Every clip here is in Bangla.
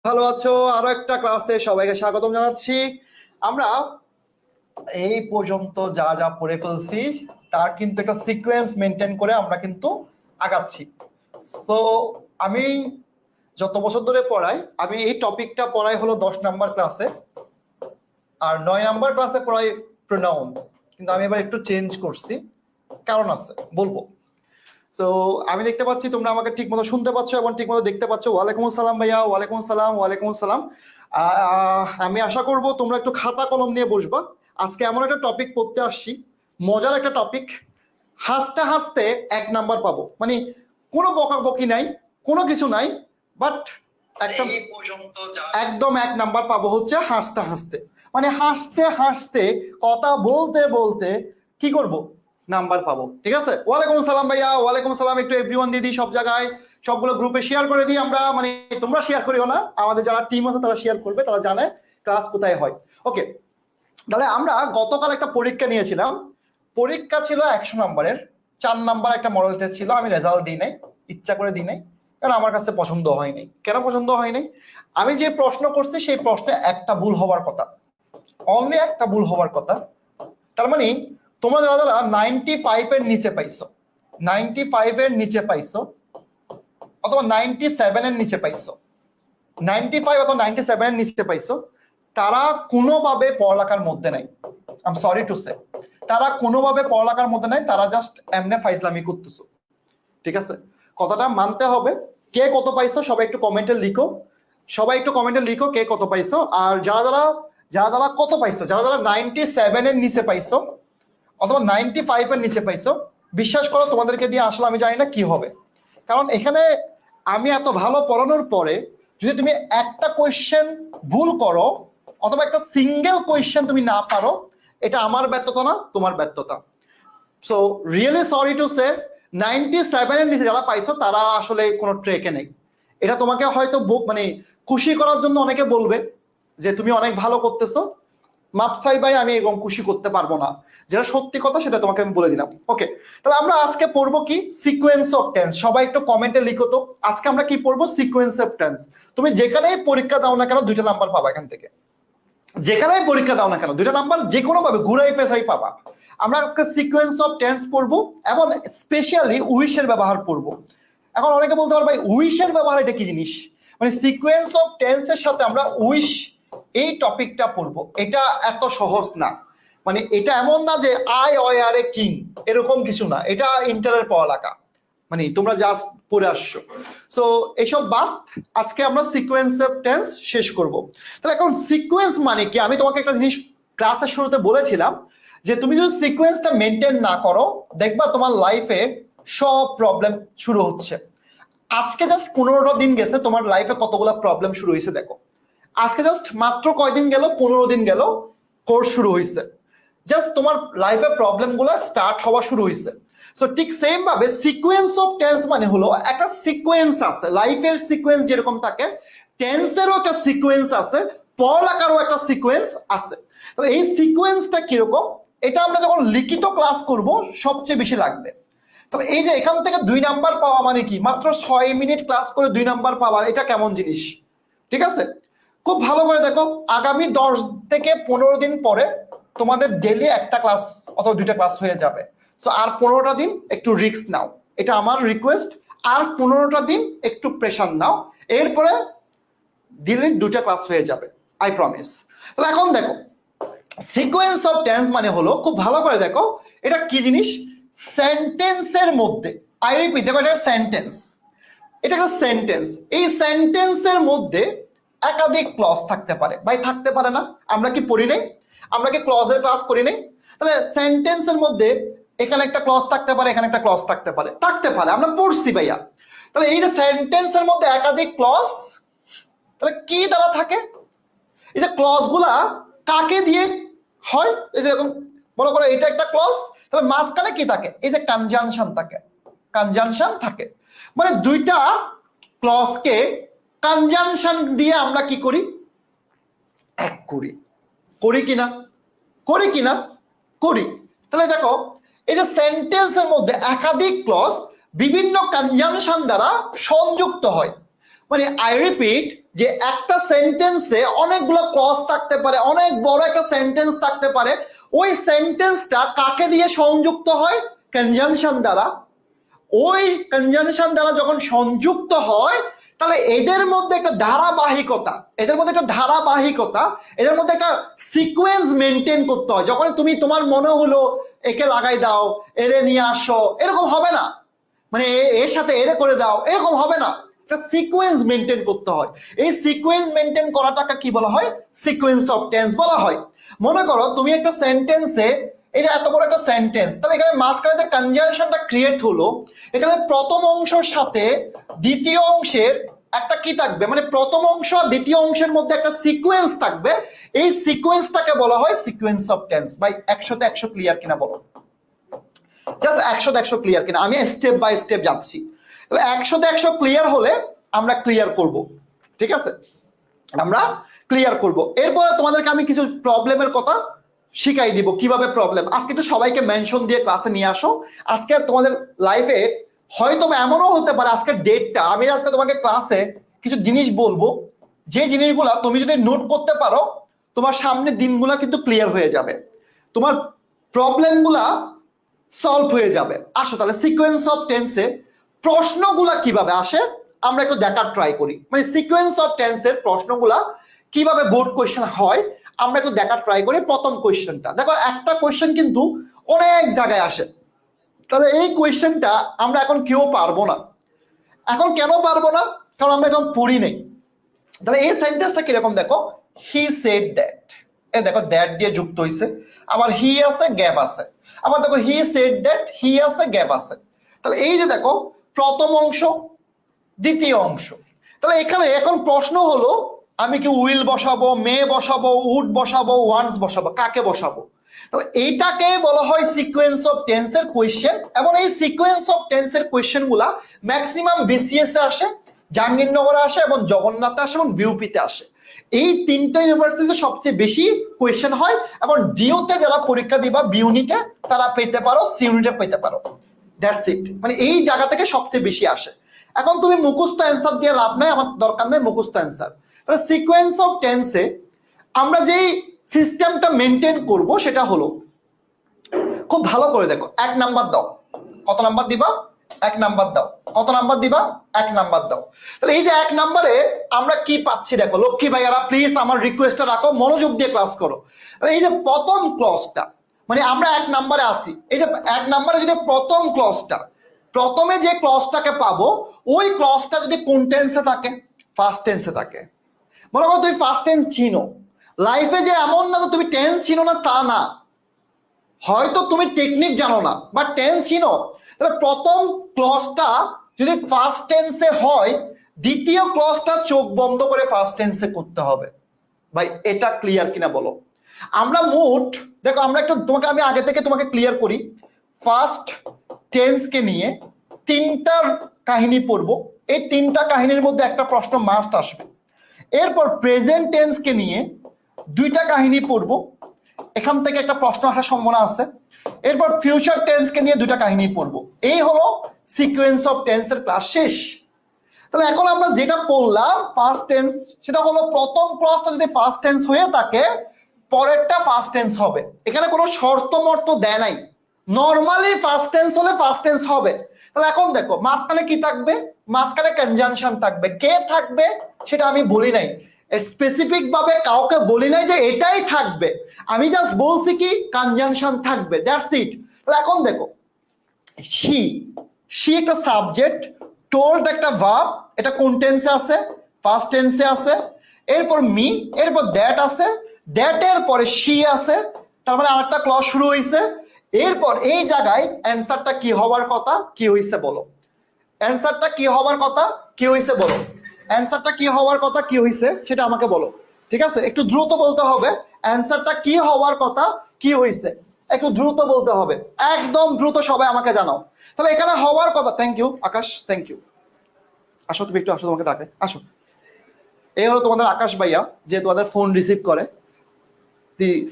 ভালো আছো? আরো একটা ক্লাসে সবাইকে স্বাগতম জানাচ্ছি। আমরা এই পর্যন্ত যা যা পড়ে ফেলছি তার কিন্তু একটা সিকোয়েন্স মেনটেন করে আমরা কিন্তু আগাচ্ছি। সো আমি যত বছর ধরে পড়াই, আমি এই টপিকটা পড়াই হলো 10 নাম্বার ক্লাসে, আর 9 নাম্বার ক্লাসে পড়াই প্রোনাউন। কিন্তু আমি এবার একটু চেঞ্জ করছি, কারণ আছে, বলবো। সো আমি দেখতে পাচ্ছি তোমরা আমাকে ঠিক মতো শুনতে পাচ্ছ এবং ঠিক মতো দেখতে পাচ্ছ। ওয়ালাইকুম আসসালাম ভাইয়া। ওয়ালাইকুম আসসালাম। ওয়ালাইকুম আসসালাম। আমি আশা করব তোমরা একটু খাতা কলম নিয়ে বসবা। আজকে এমন একটা টপিক পড়তে আসছি, মজার একটা টপিক। হাসতে হাসতে 1 নাম্বার পাবো, মানে কোনো বকাবকি নাই, কোনো কিছু নাই, বাট একটা একদম 1 নাম্বার পাবো হচ্ছে হাসতে হাসতে। মানে হাসতে হাসতে কথা বলতে বলতে কি করব, নাম্বার পাবো। ঠিক আছে? ওয়ালাইকুম আসসালাম ভাইয়া। ওয়ালাইকুম আসসালাম। একটু এভরিওয়ান দিয়ে দিই সব জায়গায়, সবগুলো গ্রুপে শেয়ার করে দিই আমরা। মানে তোমরা শেয়ার করিও না, আমাদের যারা টিম আছে তারা শেয়ার করবে, তারা জানে ক্লাস কোথায় হয়। ওকে, তাহলে আমরা গতকাল একটা পরীক্ষা নিয়েছিলাম। পরীক্ষা ছিল 100 নম্বরের, 4 নাম্বার একটা মডেল টেস্ট ছিল। আমি রেজাল্ট দিই নাই, ইচ্ছা করে দিই নাই, কারণ আমার কাছে পছন্দ হয় নাই। কেন পছন্দ হয় নাই? আমি যে প্রশ্ন করছি সেই প্রশ্নে একটা ভুল হওয়ার কথা, অনলি একটা ভুল হওয়ার কথা। তার মানে তোমরা যারা যারা 95 এর নিচে পাইছো, 95 এর নিচে পাইছো, অথবা 97 এর নিচে পাইছো, 95 অথবা 97 এর নিচে পাইছো, তারা কোনোভাবে পড়ালেখার মধ্যে নাই। I am sorry to say, তারা কোনোভাবে পড়ালেখার মধ্যে নাই, তারা জাস্ট এমনে ফাইজলামি করতেছো। ঠিক আছে? কথাটা মানতে হবে। কে কত পাইছো সবাই একটু কমেন্টে লিখো, সবাই একটু কমেন্টে লিখো কে কত পাইছো। আর যারা যারা যারা যারা কত পাইছো, যারা যারা 97 এর নিচে পাইছো অথবা 95 এর নিচে পাইছো, বিশ্বাস করো তোমাদেরকে দিয়ে আসলে আমি জানি না কি হবে। কারণ এখানে আমি এত ভালো পড়ানোর পরে যদি তুমি একটা কোয়েশ্চেন ভুল করো অথবা একটা সিঙ্গেল কোয়েশ্চেন তুমি না পারো, এটা আমার ব্যর্থতা না, তোমার ব্যর্থতা। So really sorry to say, 97 এর নিচে যারা পাইছো তারা আসলে কোনো ট্রেকে নেই। এটা তোমাকে হয়তো মানে খুশি করার জন্য অনেকে বলবে যে তুমি অনেক ভালো করতেছো, মাপ চাই ভাই, আমি এবং খুশি করতে পারবো না। যেটা সত্যি কথা সেটা তোমাকে আমি বলে দিলাম। ওকে, তাহলে আমরা আজকে পড়বো কি, সিকোয়েন্স অফ টেন্স। সবাই একটু কমেন্টে লিখো তো আজকে আমরা কি পড়বো, সিকোয়েন্স অফ টেন্স। তুমি যেখানেই পরীক্ষা দাও না কেন 2টা নাম্বার পাবা এখান থেকে। যেখানেই পরীক্ষা দাও না কেন 2টা নাম্বার যে কোনো ভাবে ঘুরাই পেছাই পাবা। আমরা আজকে সিকোয়েন্স অফ টেন্স পড়বো এবং স্পেশালি উইশের ব্যবহার পড়বো। এখন অনেকে বলতে পারবে ভাই উইশের ব্যবহার এটা কি জিনিস? মানে সিকোয়েন্স অফ টেন্সের সাথে আমরা উইশ এই টপিকটা পড়বো, এটা এত সহজ না। মানে এটা এমন না যে আই অয় আর এ কিং, এরকম কিছু না। এটা ইন্টারের পড়ালেখা, মানে তোমরা জাস্ট পড়ে আসছো। সো এইসব বাদ, আজকে আমরা সিকোয়েন্স অফ টেন্স শেষ করব। তাহলে এখন সিকোয়েন্স মানে কি? আমি তোমাকে একটা জিনিস ক্লাসের শুরুতে বলেছিলাম যে তুমি যদি সিকোয়েন্সটা মেনটেন না করো, দেখবা তোমার লাইফে সব প্রবলেম শুরু হচ্ছে। আজকে জাস্ট 15টা দিন গেছে, তোমার লাইফে কতগুলো প্রবলেম শুরু হয়েছে দেখো। আজকে জাস্ট মাত্র কয়দিন গেল, 15 দিন গেল কোর্স শুরু হয়েছে, জাস্ট তোমার লাইফে প্রবলেম গুলো স্টার্ট হওয়া শুরু হয়েছে। সো ঠিক সেম ভাবে সিকোয়েন্স অফ টেন্স মানে হলো একটা সিকোয়েন্স আছে, লাইফের সিকোয়েন্স যেরকম থাকে টেন্সেরও একটা সিকোয়েন্স আছে, পড়ালেখারও একটা সিকোয়েন্স আছে। তো এই সিকোয়েন্সটা কিরকম, এটা আমরা যখন লিখিত ক্লাস করব সবচেয়ে বেশি লাগবে। তাহলে এই যে এখান থেকে 2 নাম্বার পাওয়া মানে কি, মাত্র 6 মিনিট ক্লাস করে 2 নাম্বার পাওয়া, এটা কেমন জিনিস? ঠিক আছে, খুব ভালো করে দেখো, আগামী 10 থেকে 15 দিন পরে তোমাদের ডেইলি একটা ক্লাস অথবা 2টা ক্লাস হয়ে যাবে। সো আর 15টা দিন একটু রিস্ক নাও, এটা আমার রিকোয়েস্ট। আর 15টা দিন একটু প্রেশার নাও, এরপরে দিনে 2টা ক্লাস হয়ে যাবে, আই প্রমিস। তাহলে এখন দেখো, সিকোয়েন্স অফ টেন্স মানে হলো, খুব ভালো করে দেখো এটা কি জিনিস। সেন্টেন্সের মধ্যে, আই রিপিট, দেখো এটা সেন্টেন্স, এটা একটা সেন্টেন্স। এই সেন্টেন্সের মধ্যে একাধিক ক্লজ থাকতে পারে। ভাই থাকতে পারে না? আমরা কি পড়ি নাই? আমরা কি ক্লজের ক্লাস করি নাই? তাহলে সেন্টেন্সের মধ্যে এখানে একটা ক্লজ থাকতে পারে, এখানে একটা ক্লজ থাকতে পারে, থাকতে পারে, আমরা পড়ছি ভাইয়া। তাহলে এই যে সেন্টেন্সের মধ্যে একাধিক ক্লজ, তাহলে কি দ্বারা থাকে? এই যে ক্লজ গুলা কাকে দিয়ে হয়? এই যে মনে করো এটা একটা ক্লজ, তাহলে মাঝখানে কি থাকে? এই যে কনজাংশন থাকে, কনজাংশন থাকে। মানে 2টা ক্লজকে কনজাংশন দিয়ে আমরা কি করি? এক করি। করি কিনা? করি কিনা? করি। তাহলে দেখো, এই যে সেন্টেন্সের মধ্যে একাধিক ক্লজ বিভিন্ন কনজাংশন দ্বারা সংযুক্ত হয়। মানে আই রিপিট, যে একটা সেন্টেন্সে অনেকগুলো ক্লজ থাকতে পারে, অনেক বড় একটা সেন্টেন্স থাকতে পারে, ওই সেন্টেন্সটা কাকে দিয়ে সংযুক্ত হয়? কনজাংশন দ্বারা। ওই কনজাংশন দ্বারা যখন সংযুক্ত হয় তাহলে এদের মধ্যে একটা ধারাবাহিকতা, এদের মধ্যে একটা সিকোয়েন্স মেনটেন করতে হয়। যখন তুমি তোমার মনে হলো একে লাগাই দাও, এরে নিয়ে আসো, এরকম হবে না, মানে এর সাথে এরে করে দাও, এরকম হবে না, একটা সিকোয়েন্স মেনটেন করতে হয়। এই সিকোয়েন্স মেনটেন করাটাকে কি বলা হয়? সিকোয়েন্স অফ টেন্স বলা হয়। মনে করো তুমি একটা সেন্টেন্সে, এই যে এত বড় একটা সেন্টেন্স, তাহলে এখানে মাঝখানে যে কনজাংশনটা ক্রিয়েট হলো, এখানে প্রথম অংশের সাথে দ্বিতীয় অংশের একটা কি থাকবে, মানে প্রথম অংশ আর দ্বিতীয় অংশের মধ্যে একটা সিকোয়েন্স থাকবে। এই সিকোয়েন্সটাকে বলা হয় সিকোয়েন্স অফ টেন্স। ভাই 100-100 ক্লিয়ার কিনা বলো? জাস্ট 100-100 ক্লিয়ার কিনা? আমি স্টেপ বাই স্টেপ যাচ্ছি। তাহলে 100-100 ক্লিয়ার হলে আমরা ক্লিয়ার করব, ঠিক আছে? আমরা ক্লিয়ার করব। এরপরে তোমাদেরকে আমি কিছু প্রবলেমের কথা শিখাই দিব, কিভাবে প্রবলেম। আজকে তো সবাইকে মেনশন দিয়ে ক্লাসে নিয়ে আসো। আজকে তোমাদের লাইফে হয়তো এমনও হতে পারে, আজকের ডেটটা আমি আজকে তোমাকে ক্লাসে কিছু জিনিস বলবো, যে জিনিসগুলা তুমি যদি নোট করতে পারো, তোমার সামনে দিনগুলা কিন্তু ক্লিয়ার হয়ে যাবে, তোমার প্রবলেমগুলা সলভ হয়ে যাবে। আসো তাহলে সিকোয়েন্স অফ টেন্সে প্রশ্নগুলা কিভাবে আসে আমরা একটু দেখার ট্রাই করি। মানে সিকোয়েন্স অফ টেন্সের প্রশ্নগুলা কিভাবে বোর্ড কোয়েশ্চেন হয় আমরা একটু দেখার ট্রাই করি। প্রথম কোয়েশ্চেনটা দেখো, একটা কোয়েশ্চেন কিন্তু অনেক জায়গায় আসে, তাহলে এই কোয়েশ্চেনটা আমরা এখন কেউ পারবো না। এখন কেন পারবো না? কারণ আমরা এখন পড়ি নেই। তাহলে এই সেন্টেন্সটা কিরকম দেখো, হি সেড দ্যাট, এ দেখো দ্যাট দিয়ে যুক্ত হয়েছে, আবার হি আছে, গ্যাপ আছে, আবার দেখো হি সেড দ্যাট, হি আছে, গ্যাপ আছে। তাহলে এই যে দেখো প্রথম অংশ, দ্বিতীয় অংশ। তাহলে এখানে এখন প্রশ্ন হলো আমি কি উইল বসাবো, মে বসাবো, উড বসাবো, ওয়ান্স বসাবো, কাকে বসাবো? তাহলে এইটাকে বলা হয় সিকোয়েন্স অফ টেন্সের কোয়েশ্চেন। এবং এই সিকোয়েন্স অফ টেন্সের কোয়েশ্চেন গুলা ম্যাক্সিমাম বিসিএস এ আসে, জাহাঙ্গীরনগরে আসে, এবং জগন্নাথে আসে, এবং বিউপিতে আসে। এই তিনটা ইউনিভার্সিটিতে সবচেয়ে বেশি কোয়েশ্চেন হয়। এবং ডিউতে যারা পরীক্ষা দিবা বি ইউনিটে, তারা পেতে পারো, সি ইউনিটে পেতে পারো। দ্যাটস ইট, মানে এই জায়গা থেকে সবচেয়ে বেশি আসে। এখন তুমি মুখস্থ অ্যান্সার দিয়ে লাভ নাই, আমার দরকার নেই মুখস্থ অ্যান্সার। তাহলে সিকোয়েন্স অফ টেন্সে আমরা যেই সিস্টেমটা মেনটেন করব সেটা হলো, খুব ভালো করে দেখো, 1 নাম্বার দাও। কত নাম্বার দিবা? 1 নাম্বার দাও। কত নাম্বার দিবা? 1 নাম্বার দাও। তাহলে এই যে 1 নাম্বারে আমরা কি পাচ্ছি দেখো, লক্ষ্মী ভাইয়ারা প্লিজ আমার রিকোয়েস্টটা রাখো, মনোযোগ দিয়ে ক্লাস করো। এই যে প্রথম ক্লজটা, মানে আমরা 1 নাম্বারে আসি, এই যে 1 নাম্বারে যদি প্রথম ক্লজটা, প্রথমে যে ক্লজটাকে পাবো, ওই ক্লজটা যদি কোন টেন্সে থাকে? ফার্স্ট টেন্সে থাকে। মনে করো তুমি ফার্স্ট টেন্স চিনো, লাইফে যে এমন না যে তুমি টেন্স চিনো না, তা না, হয়তো তুমি টেকনিক জানো না বাট টেন্স চিনো। তাহলে প্রথম ক্লজটা যদি ফার্স্ট টেন্সে হয়, দ্বিতীয় ক্লজটা চোখ বন্ধ করে ফার্স্ট টেন্সে করতে হবে। ভাই এটা ক্লিয়ার কিনা বলো? আমরা মোট দেখো, আমরা একটু তোমাকে আমি আগে থেকে তোমাকে ক্লিয়ার করি। ফার্স্ট টেন্সকে নিয়ে 3টা কাহিনী পড়বো, এই 3টা কাহিনীর মধ্যে একটা প্রশ্ন মাস্ট আসবে। এরপর প্রেজেন্ট টেন্সকে নিয়ে 2টা কাহিনী পড়বো, এখান থেকে একটা প্রশ্ন আসার সম্ভাবনা আছে। এরপর ফিউচার টেন্সকে নিয়ে 2টা কাহিনী পড়বো। এই হলো সিকোয়েন্স অফ টেন্সের ক্লাস শেষ। তাহলে এখন আমরা যেটা পড়লাম ফার্স্ট টেন্স, সেটা হলো প্রথম ক্লজটা যদি ফার্স্ট টেন্স হয়ে থাকে, পরেরটা ফার্স্ট টেন্স হবে। এখানে কোনো শর্ত মর্ত দেয় নাই, নর্মালি ফার্স্ট টেন্স হলে ফার্স্ট টেন্স হবে। তাহলে এখন দেখো মাঝখানে কি থাকবে? মাঝখানে কনজাংশন থাকবে। কে থাকবে সেটা আমি বলি নাই, স্পেসিফিক ভাবে কাউকে বলি নাই যে এটাই থাকবে, আমি জাস্ট বলছি কি কনজাংশন থাকবে, দ্যাটস ইট। তাহলে এখন দেখো, শি, শি একটা সাবজেক্ট, টোল্ড একটা ভার্ব, এটা কোন টেন্সে আছে? ফার্স্ট টেন্সে আছে। এরপর মি, এরপর দ্যাট আছে, দ্যাট এর পরে শি আছে, তার মানে আরেকটা ক্লজ শুরু হয়েছে। এরপর এই জায়গায় অ্যান্সারটা কি হওয়ার কথা, কি হয়েছে বলো? অ্যান্সারটা কি হওয়ার কথা, কি হয়েছে বলো? অ্যান্সারটা কি হওয়ার কথা, কি হয়েছে সেটা আমাকে বলো, ঠিক আছে? একটু দ্রুত বলতে হবে। অ্যান্সারটা কি হওয়ার কথা, কি হয়েছে, একটু দ্রুত বলতে হবে, একদম দ্রুত সবাই আমাকে জানাও। তাহলে এখানে হওয়ার কথা, thank you Akash, thank you. আসো তুমি একটু, আসো তোমাকে ডাকে, আসো। এই হলো তোমাদের আকাশ ভাইয়া, যে তোমাদের ফোন রিসিভ করে।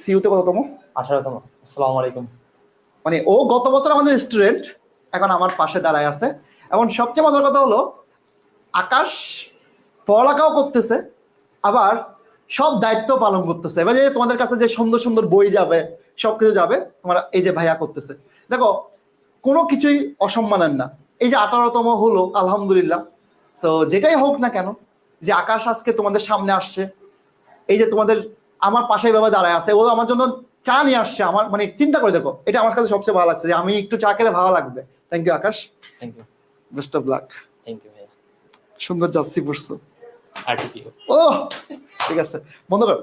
সিইউতে কততম? 18তম। আসসালামু আলাইকুম। মানে ও গত বছর আমাদের স্টুডেন্ট, এখন আমার পাশে দাঁড়ায় আছে। এবং সবচেয়ে মজার কথা হলো আকাশ পড়ালেখাও করতেছে, আবার সব দায়িত্ব পালন করতেছে। এবার যে তোমাদের কাছে যে সুন্দর সুন্দর বই যাবে, সবকিছু যাবে, তোমার এই যে ভাইয়া করতেছে। দেখো কোনো কিছুই অসম্মানের না। এই যে 18তম হলো, আলহামদুলিল্লাহ। তো যেটাই হোক না কেন, যে আকাশ আজকে তোমাদের সামনে আসছে, এই যে তোমাদের আমার পাশে বাবা দাঁড়ায় আছে, ও আমার জন্য চা নিয়ে আসছে। আমার মানে চিন্তা করে দেখো, এটা আমার কাছে সবচেয়ে ভালো লাগছে যে আমি একটু চা খেলে ভালো লাগবে। Thank you Akash, thank you. Best of luck. Thank you ভাইয়া। সুন্দর যাচ্ছি পড়ছো। আরটিপিও। ও ঠিক আছে, বন্ধ করো।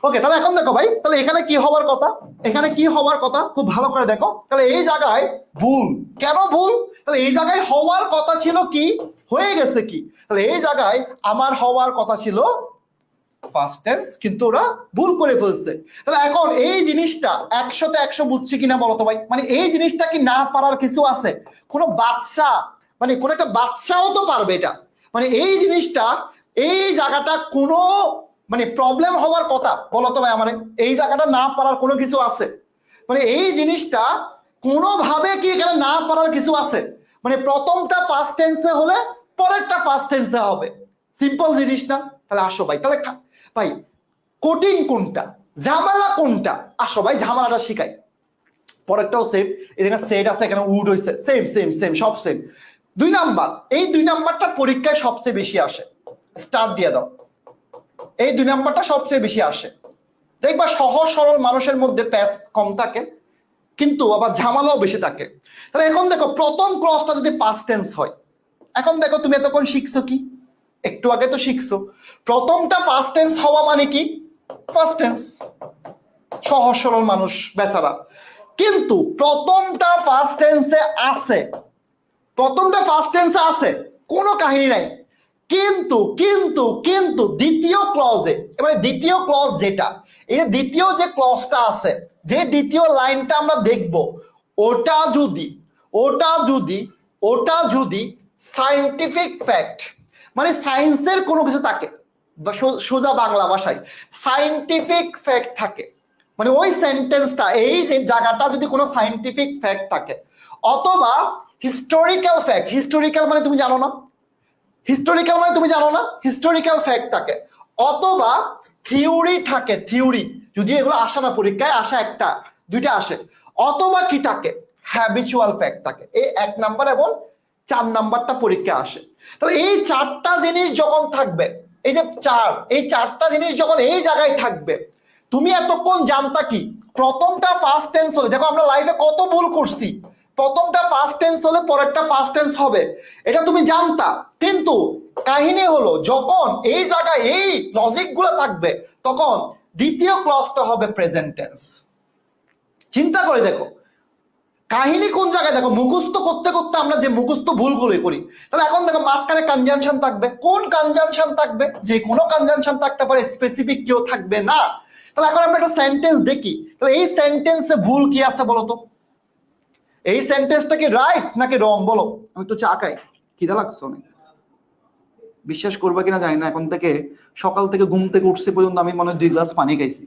ওকে, তাহলে এখন দেখো ভাই, তাহলে এখানে কি হবার কথা, এখানে কি হবার কথা খুব ভালো করে দেখো। তাহলে এই জায়গায় ভুল, কেন ভুল? তাহলে এই জায়গায় হওয়ার কথা ছিল কি, হয়ে গেছে কি? তাহলে এই জায়গায় আমার হওয়ার কথা ছিল ফার্স্ট টেন্স, কিন্তু ওরা ভুল করে ফেলছে। তাহলে এখন এই জিনিসটা 100তে 100 বুঝছি কিনা বলো তো ভাই? মানে এই জিনিসটা কি না পারার কিছু আছে? কোনো বাচ্চা, মানে কোন একটা বাচ্চাও তো পারবে এটা। মানে এই জিনিসটা, এই জায়গাটা কোনো মানে প্রবলেম হওয়ার কথা বলো তো ভাই? আমার এই জায়গাটা না পারার কোনো কিছু আছে? মানে এই জিনিসটা কোনোভাবে কি এখানে না পারার কিছু আছে? মানে প্রথমটা ফার্স্ট টেন্সে হলে পরেরটা ফার্স্ট টেন্সে হবে, সিম্পল জিনিস না? তাহলে আসো ভাই, তাহলে ভাই কঠিন কোনটা, ঝামেলা কোনটা? আসো ভাই ঝামেলাটা শিখাই। পরেরটাও সেম, এখানে সেট আছে, এখানে উড হইছে, সেম সেম সেম, সব সেম। 2 নাম্বার, এই 2 নাম্বারটা পরীক্ষায় সবচেয়ে বেশি আসে, স্টার দিয়ে দাও। এই 2 নাম্বারটা সবচেয়ে বেশি আসে। দেখবা সহজ সরল মানুষের মধ্যে প্যাচ কম থাকে, কিন্তু আবার ঝামেলাও বেশি থাকে। তাহলে এখন দেখো, প্রথম ক্লজটা যদি পাস্ট টেন্স হয়, এখন দেখো তুমি এতক্ষণ শিখছো কি, একটু আগে তো শিখছো প্রথমটা ফার্স্ট টেন্স হওয়া মানে কি, ফার্স্ট টেন্স। সহজ সরল মানুষ বেচারা, কিন্তু প্রথমটা ফার্স্ট টেন্সে আছে, প্রথমটা ফার্স্ট টেন্সে আছে, কোনো কাহিনী নাই। কিন্তু কিন্তু কিন্তু দ্বিতীয় ক্লজে, এবারে দ্বিতীয় ক্লজ যেটা, এই যে দ্বিতীয় যে ক্লজটা আছে, যে দ্বিতীয় লাইনটা আমরা দেখব, ওটা যদি ওটা যদি ওটা যদি সায়েন্টিফিক ফ্যাক্ট, মানে সায়েন্সের কোনো কিছু থাকে, বা সোজা বাংলা ভাষায় সায়েন্টিফিক ফ্যাক্ট থাকে, মানে ওই সেন্টেন্সটা, এই যে জায়গাটা যদি কোনো সায়েন্টিফিক ফ্যাক্ট থাকে, অথবা হিস্টোরিক্যাল ফ্যাক্ট, হিস্টোরিক্যাল মানে তুমি জানো না, হিস্টোরিক্যাল মানে তুমি জানো না, হিস্টোরিক্যাল ফ্যাক্ট থাকে, অথবা থিওরি থাকে, থিওরি, যদি এগুলো আসে না পরীক্ষায়, আসে একটা দুইটা আসে, অথবা কি থাকে, হ্যাবিচুয়াল ফ্যাক্ট থাকে। এই 1 নাম্বার এবং 4 নাম্বারটা পরীক্ষা আসে। তাহলে এই 4টা জিনিস যখন থাকবে, এই যে এই 4টা জিনিস যখন এই জায়গায় থাকবে, তুমি এতক্ষণ জানতা কি প্রথমটা ফার্স্ট টেন্স হলে, দেখো আমরা লাইফে কত ভুল করছি, প্রথমটা ফার্স্ট টেন্স হলে পরেরটা ফার্স্ট টেন্স হবে, এটা তুমি জানতা। কিন্তু কাহিনী হলো, যখন এই জায়গায় এই লজিক গুলো থাকবে, তখন দ্বিতীয় ক্লজটা হবে প্রেজেন্ট টেন্স। চিন্তা করে দেখো কাহিনী কোন জায়গায়, দেখো মুখস্থ করতে করতে আমরা যে মুখস্থ ভুলগুলো করি। তাহলে এখন দেখো মাঝখানে কনজাংশন থাকবে, কোন কনজাংশন থাকবে? যে কোনো কনজাংশন থাকতে পারে, স্পেসিফিক কেউ থাকবে না। তাহলে এখন আমরা একটা সেন্টেন্স দেখি, তাহলে এই সেন্টেন্সে ভুল কি আছে বলো তো? এই সেন্টেন্সটা কি রাইট নাকি রং বলো? আমি একটু চা খাই, খিদা লাগছে অনেক। বিশ্বাস করবে কিনা জানি না, এখন থেকে সকাল থেকে ঘুম থেকে উঠছে পর্যন্ত আমি মনে হয় 2 গ্লাস পানি খাইছি।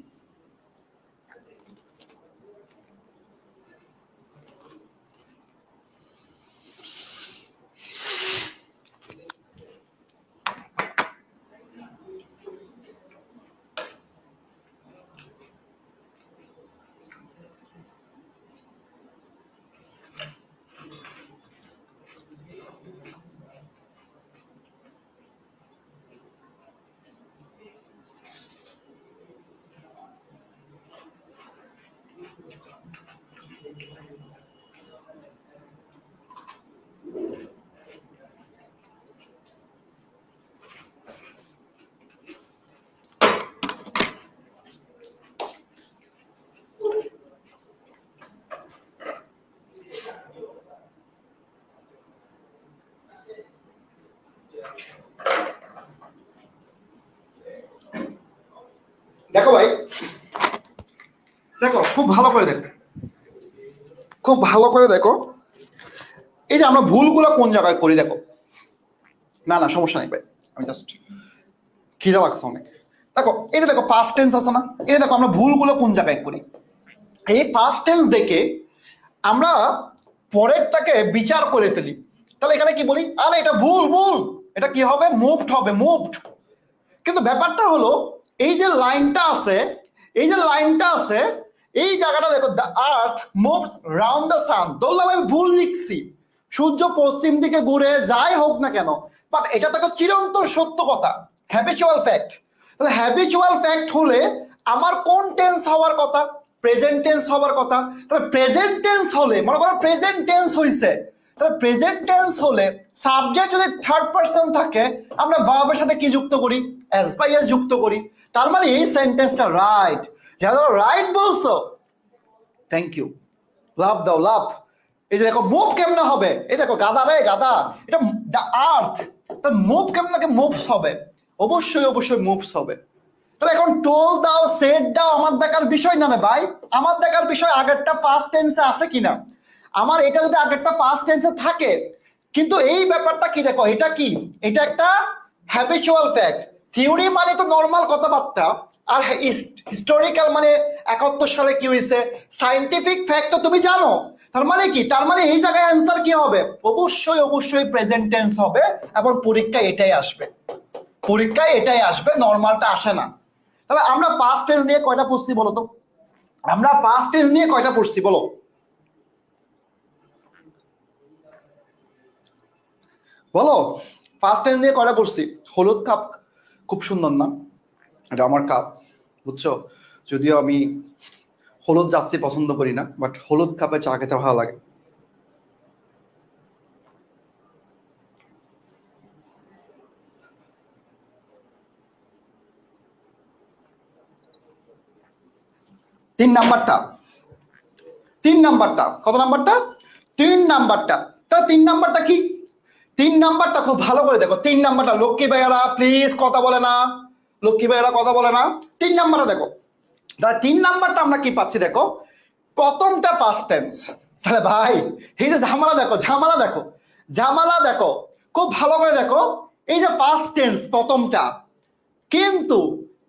দেখো ভাই, দেখো খুব ভালো করে দেখো, খুব ভালো করে দেখো, এই যে আমরা ভুলগুলো কোন জায়গায় করি দেখো। না না সমস্যা নেই ভাই, আমি জাস্ট খিদা লাগছে অনেক। দেখো এই যে দেখো পাস্ট টেন্স আছে না, এই দেখো আমরা ভুলগুলো কোন জায়গায় করি। এই পাস্ট টেন্স দেখে আমরা পরেরটাকে বিচার করে ফেলি। তাহলে এখানে কি বলি, আরে এটা ভুল ভুল, এটা কি হবে? মুভড হবে, মুভড। কিন্তু ব্যাপারটা হলো এই যে লাইনটা আছে, এই যে লাইনটা আছে, এই জায়গাটা দেখো, the earth moves round the sun. ধরলাম আমি ভুল লিখছি, সূর্য পশ্চিম দিকে ঘুরে, যাই হোক না কেন, বাট এটা তো একটা চিরন্তন সত্য কথা, হ্যাবিচুয়াল ফ্যাক্ট। তাহলে হ্যাবিচুয়াল ফ্যাক্ট হলে আমার কোন টেন্স হওয়ার কথা? প্রেজেন্ট টেন্স হওয়ার কথা। তাহলে প্রেজেন্ট টেন্স হলে, মনে করো প্রেজেন্ট টেন্স হইছে, তাহলে প্রেজেন্ট টেন্স হলে সাবজেক্ট যদি থার্ড পারসন থাকে, আমরা ভার্বের সাথে কি যুক্ত করি? এস বাই এস যুক্ত করি। তার মানে এই সেন্টেন্সটা রাইট। যারা রাইট বলছো, থ্যাংক ইউ, লাভ দাও, লাভ। এই যে দেখো মুভ কেমনে হবে, এই দেখো গাদা রে গাদা, এটা দ্য আর্থ, মুভ কেমনে মুভস হবে, অবশ্যই অবশ্যই মুভস হবে। তাহলে এখন টোল দাও, সেট দাও আমার দেখার বিষয় না ভাই, আমার দেখার বিষয় আগেরটা পাস্ট টেন্সে আছে কিনা। আমার এটা যদি আগেরটা পাস্ট টেন্সে থাকে, কিন্তু এই ব্যাপারটা কি দেখো, এটা কি, এটা একটা হ্যাবিচুয়াল ফ্যাক্ট। থিওরি মানে তো নর্মাল কথাবার্তা, আর হিস্টোরিক্যাল মানে 71 সালে কি হয়েছে, সায়েন্টিফিক ফ্যাক্ট তো তুমি জানো। তার মানে কি, তার মানে এই জায়গায় অ্যান্সার কি হবে? অবশ্যই অবশ্যই প্রেজেন্ট টেন্স হবে, এবং পরীক্ষায় এটাই আসবে, পরীক্ষায় এটাই আসবে, নর্মালটা আসে না। তাহলে আমরা পাস্ট টেন্স নিয়ে কয়টা পড়ছি বলো তো? আমরা পাস্ট টেন্স নিয়ে কয়টা পড়ছি বলো? বলো, পাস্ট টেন্স নিয়ে কয়টা পড়ছি? হলুদ কাপ খুব সুন্দর না? এটা আমার কাপ, বুঝছো? যদিও আমি হলুদ জার্সি পছন্দ করি না, বাট হলুদ কাপে চা খেতে ভালো লাগে। তিন নাম্বারটা, তিন নাম্বারটা, কত নাম্বারটা? তিন নাম্বারটা। তা তিন নাম্বারটা কি? তিন নাম্বারটা খুব ভালো করে দেখো, তিন নাম্বারটা, লক্ষ্মী ভাইয়ারা প্লিজ কথা বলে না, লক্ষ্মী ভাইয়ারা কথা বলে না। তিন নাম্বারটা দেখো, তাহলে তিন নাম্বারটা আমরা কি পাচ্ছি দেখো, প্রথমটা পাস্ট টেন্স। তাহলে ভাই এই যে ঝামেলা দেখো, ঝামেলা দেখো, ঝামেলা দেখো, খুব ভালো করে দেখো। এই যে পাস্ট টেন্স প্রথমটা, কিন্তু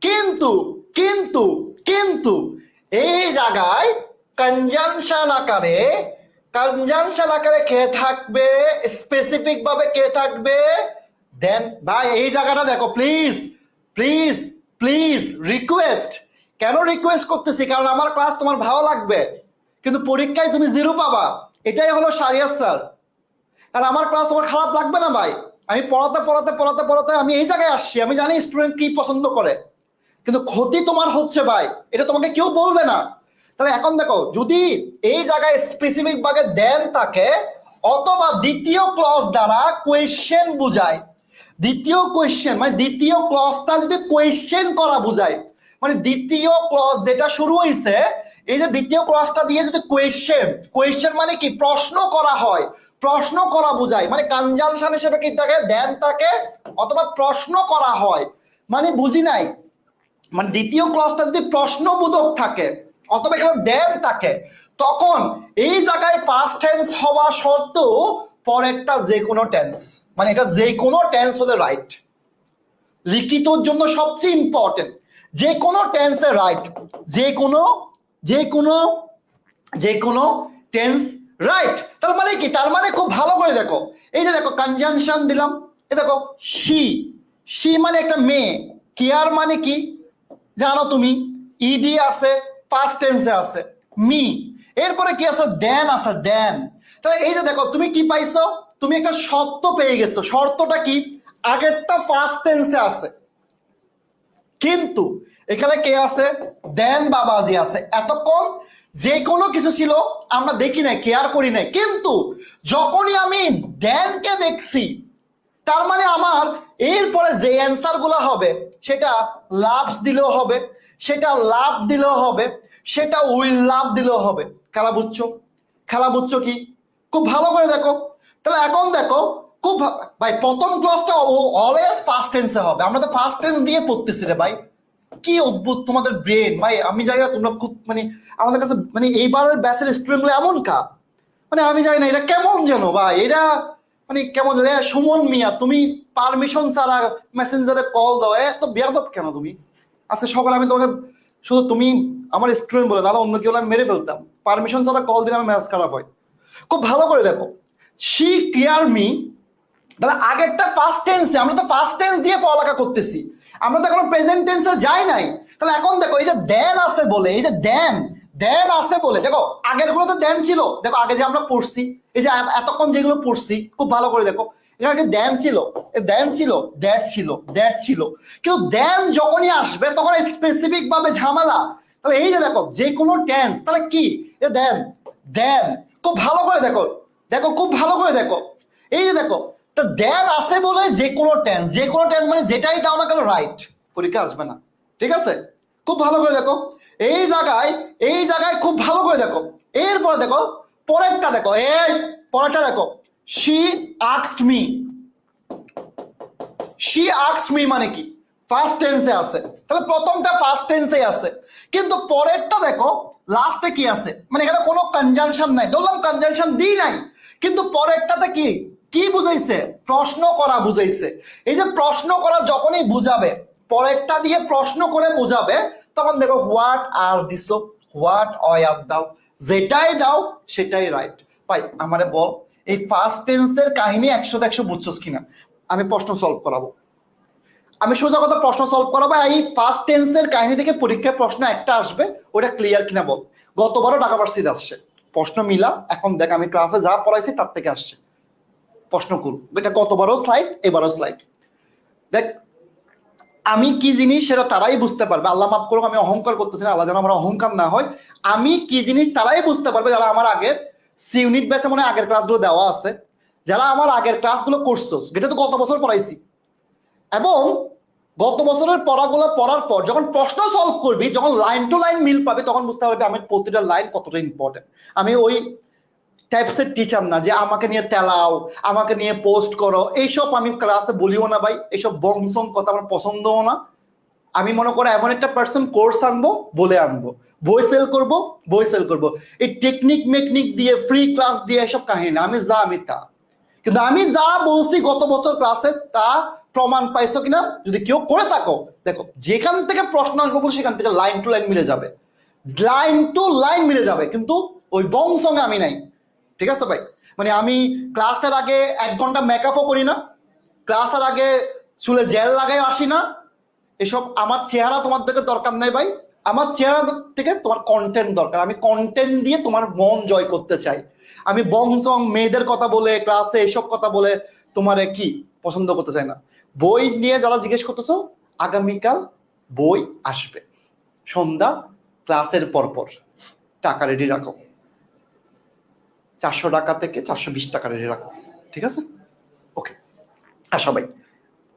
কিন্তু কিন্তু কিন্তু এই জায়গায় কনজাংশন আকারে, কনজাংশন আকারে কে থাকবে, স্পেসিফিক ভাবে কে থাকবে? দেন ভাই এই জায়গাটা দেখো, প্লিজ প্লিজ প্লিজ, রিকোয়েস্ট। কেন রিকোয়েস্ট করতেছি? কারণ আমার ক্লাস তোমার ভালো লাগবে, কিন্তু পরীক্ষায় তুমি জিরো পাবা, এটাই হলো শারিয়ার স্যার। আর আমার ক্লাস তোমার খারাপ লাগবে না ভাই, আমি পড়াতে পড়াতে পড়াতে পড়াতে আমি এই জায়গায় আসছি, আমি জানি স্টুডেন্ট কি পছন্দ করে, কিন্তু ক্ষতি তোমার হচ্ছে ভাই, এটা তোমাকে কেউ বলবে না। তবে এখন দেখো, যদি এই জায়গায় স্পেসিফিক ভাবে দেন থাকে, অথবা দ্বিতীয় ক্লজ দ্বারা কোয়েশ্চেন বুঝায়, দ্বিতীয় কোয়েশ্চেন মানে দ্বিতীয় ক্লজটা যদি কোয়েশ্চেন করা বুঝায়, মানে দ্বিতীয় ক্লজ যেটা শুরু হয়েছে, এই যে দ্বিতীয় ক্লজটা দিয়ে যদি কোয়েশ্চেন, কোয়েশ্চেন মানে কি, প্রশ্ন করা হয়, প্রশ্ন করা বুঝায়, মানে কনজাংশন হিসেবে কি থাকে, দেন থাকে, অথবা প্রশ্ন করা হয়, মানে বুঝি নাই, মানে দ্বিতীয় ক্লজটা যদি প্রশ্নবোধক থাকে, অথবা এখানে দেন থাকে, তখন এই জায়গায় পাস্ট টেন্স হওয়া সত্ত্বেও পরেরটা যে কোনো টেন্স, মানে এটা যে কোনো টেন্স হলে রাইট। লিখিতর জন্য সবচেয়ে ইম্পর্টেন্ট, যে কোনো টেন্সে রাইট, যে কোনো যে কোনো যে কোনো টেন্স রাইট। তার মানে কি, তার মানে খুব ভালো করে দেখো, এই যে দেখো কনজাংশন দিলাম, এই দেখো শি, শি মানে একটা মেয়ে, কেয়ার মানে কি জানো তুমি, ইডি আছে, পাস্ট টেন্সে আছে, মি, এরপরে কি আছে, দেন আছে, দেন। তাহলে এই যে দেখো তুমি কি পাইছো, তুমি একটা শর্ত পেয়ে গেছো। শর্তটা কি? আগেরটা ফার্স্ট টেন্সে আছে, কিন্তু এখানে কে আছে, দেন বাবাজি আছে। এতক্ষণ যে কোনো কিছু ছিল আমরা দেখি নাই, কেয়ার করি নাই, কিন্তু যখনই আমি দেনকে দেখছি, তার মানে আমার এরপরে যে অ্যান্সার গুলো হবে, সেটা লাভস দিলেও হবে, সেটা লাভ দিলেও হবে, সেটা উইল লাভ দিলেও হবে। খেলা বুঝছো? খেলা বুঝছো কি? খুব ভালো করে দেখো। তাহলে এখন দেখো, খুব ভাই প্রথম ক্লাসটা অলওয়েজ ফার্স্ট টেন্সে হবে, আমরা তো ফার্স্ট টেন্স দিয়ে পড়তেছি রে ভাই। কি অদ্ভুত তোমাদের ব্রেন ভাই, আমি জানি না তোমরা খুব মানে আমাদের কাছে মানে এইবারের ব্যাচের স্টুডেন্টগুলো এমন কা, মানে আমি জানি না এটা কেমন যেন ভাই, এটা মানে কেমন রে। সুমন মিয়া, তুমি পারমিশন ছাড়া মেসেঞ্জারে কল দাও, এত বেয়াদব কেন তুমি? আজকে সকালে আমি তোমাকে শুধু তুমি আমার স্টুডেন্ট বলে, নাহলে অন্য কেউ হলে আমি মেরে ফেলতাম। পারমিশন ছাড়া কল দিলে আমার ম্যাচ খারাপ হয়। খুব ভালো করে দেখো, শি কেয়ার মি, তাহলে আগেরটা ফার্স্ট টেন্সে, আমরা তো ফার্স্ট টেন্স দিয়ে পড়ালেখা করতেছি, আমরা তো এখনো প্রেজেন্ট টেন্সে যাই নাই। তাহলে এখন দেখো এই যে দেন আছে বলে, এই যে দেন দেন আছে বলে, দেখো আগের গুলো তো দেন ছিল, দেখো আগে যে আমরা পড়ছি, এই যে এতক্ষণ যেগুলো পড়ছি খুব ভালো করে দেখো, এখানে দেন ছিল, দেন ছিল, দ্যাট ছিল, দ্যাট ছিল, কিন্তু দেন যখনই আসবে তখন স্পেসিফিক ভাবে ঝামেলা। তাহলে এই যে দেখো যে কোনো টেন্স, তাহলে কি দেন, দেন খুব ভালো করে দেখো, দেখো খুব ভালো করে দেখো, এই যে দেখো তা দেন আছে বলে যে কোনো টেন্স, যে কোনো টেন্স মানে যেটাই দাও না কেন রাইট, পরীক্ষা আসবে না। ঠিক আছে, খুব ভালো করে দেখো এই জায়গায়, এই জায়গায় খুব ভালো করে দেখো। এরপরে দেখো পরেরটা দেখো, এই পরেরটা দেখো, she asked me, she asked me মানে কি ফার্স্ট টেন্সে আছে, তাহলে প্রথমটা ফার্স্ট টেন্সে আছে, কিন্তু পরেরটা দেখো লাস্টে কি আছে, মানে এখানে কোনো কনজাংশন নাই, ধরলাম কনজাংশন দিই নাই, কিন্তু পরেরটাতে কি কি বুঝাইছে, প্রশ্ন করা বুঝাইছে। এই যে প্রশ্ন করা যখনই বুঝাবে, পরেরটা দিয়ে প্রশ্ন করে বুঝাবে, তখন দেখো হোয়াট আর দিছো, হোয়াট আর দাও, যেটাই দাও সেটাই রাইট। ভাই আমারে বল এই ফার্স্ট টেন্সের কাহিনী 100-100 বুঝছস কিনা, আমি প্রশ্ন সলভ করাবো, আমি সোজা কথা প্রশ্ন সলভ করাবো, এই ফার্স্ট টেন্সের কাহিনী থেকে পরীক্ষায় প্রশ্ন একটা আসবে, ওটা ক্লিয়ার কিনা বল। গতবারও ঢাকা ভার্সিটিতে আসছে, প্রশ্ন মিলা, এখন দেখ আমি ক্লাসে যা পড়াইছি তার থেকে আসছে প্রশ্ন করব, এটা গতবারও স্লাইড, এবারও স্লাইড। দেখ আমি কি জিনিস সেটা তারাই বুঝতে পারবে, আল্লাহ মাফ করুক আমি অহংকার করতেছি না, আল্লাহ যেন আমার অহংকার না হয়, আমি কি জিনিস তারাই বুঝতে পারবে যারা আমার আগের সি ইউনিট ব্যাচে মনে আগের ক্লাসগুলো দেওয়া আছে, যারা আমার আগের ক্লাসগুলো করছোস, যেটা তো গত বছর পড়াইছি, এবং গত বছরের পড়াগুলো পড়ার পর যখন প্রশ্ন সলভ করবি, যখন লাইন টু লাইন মিল পাবে, তখন বুঝতে পারবি আমি প্রতিটা লাইন কতটা ইম্পর্টেন্ট। আমি ওই টাইপসের টিচার না যে আমাকে নিয়ে তেলাও, আমাকে নিয়ে পোস্ট করো, এইসব আমি ক্লাসে বলিও না ভাই, এইসব বংসং কথা আমার পছন্দও না। আমি মনে করো এমন একটা পার্সন কোর্স আনবো বলে আনবো, বই সেল করবো, বই সেল করবো, এই টেকনিক মেকনিক দিয়ে ফ্রি ক্লাস দিয়ে এসব কাহিনী, আমি যা আমি তা। কিন্তু আমি যা বলছি গত বছর ক্লাসে তা প্রমাণ পাইছো কিনা যদি কেউ করে থাকো, দেখো যেখান থেকে প্রশ্ন আসবো বলে সেখান থেকে লাইন টু লাইন মিলে যাবে, লাইন টু লাইন মিলে যাবে, কিন্তু ওই বং সঙ্গে আমি নাই। ঠিক আছে ভাই, মানে আমি ক্লাসের আগে 1 ঘন্টা মেকআপও করি না, ক্লাসের আগে চুলে জেল লাগাই আসি না, এসব আমার চেহারা তোমার থেকে দরকার নেই ভাই, আমার চেহারা থেকে তোমার কন্টেন্ট দরকার, আমি কন্টেন্ট দিয়ে তোমার মন জয় করতে চাই। আমি বংসং মেয়েদের কথা বলে ক্লাসে এসব কথা বলে তোমার কি পছন্দ করতে চাই না। বই নিয়ে যারা জিজ্ঞেস করতেছো, আগামীকাল বই আসবে সন্ধ্যা ক্লাসের পরপর, টাকা রেডি রাখো, 400 টাকা থেকে 420 টাকা রেডি রাখো, ঠিক আছে? ওকে, আসো ভাই,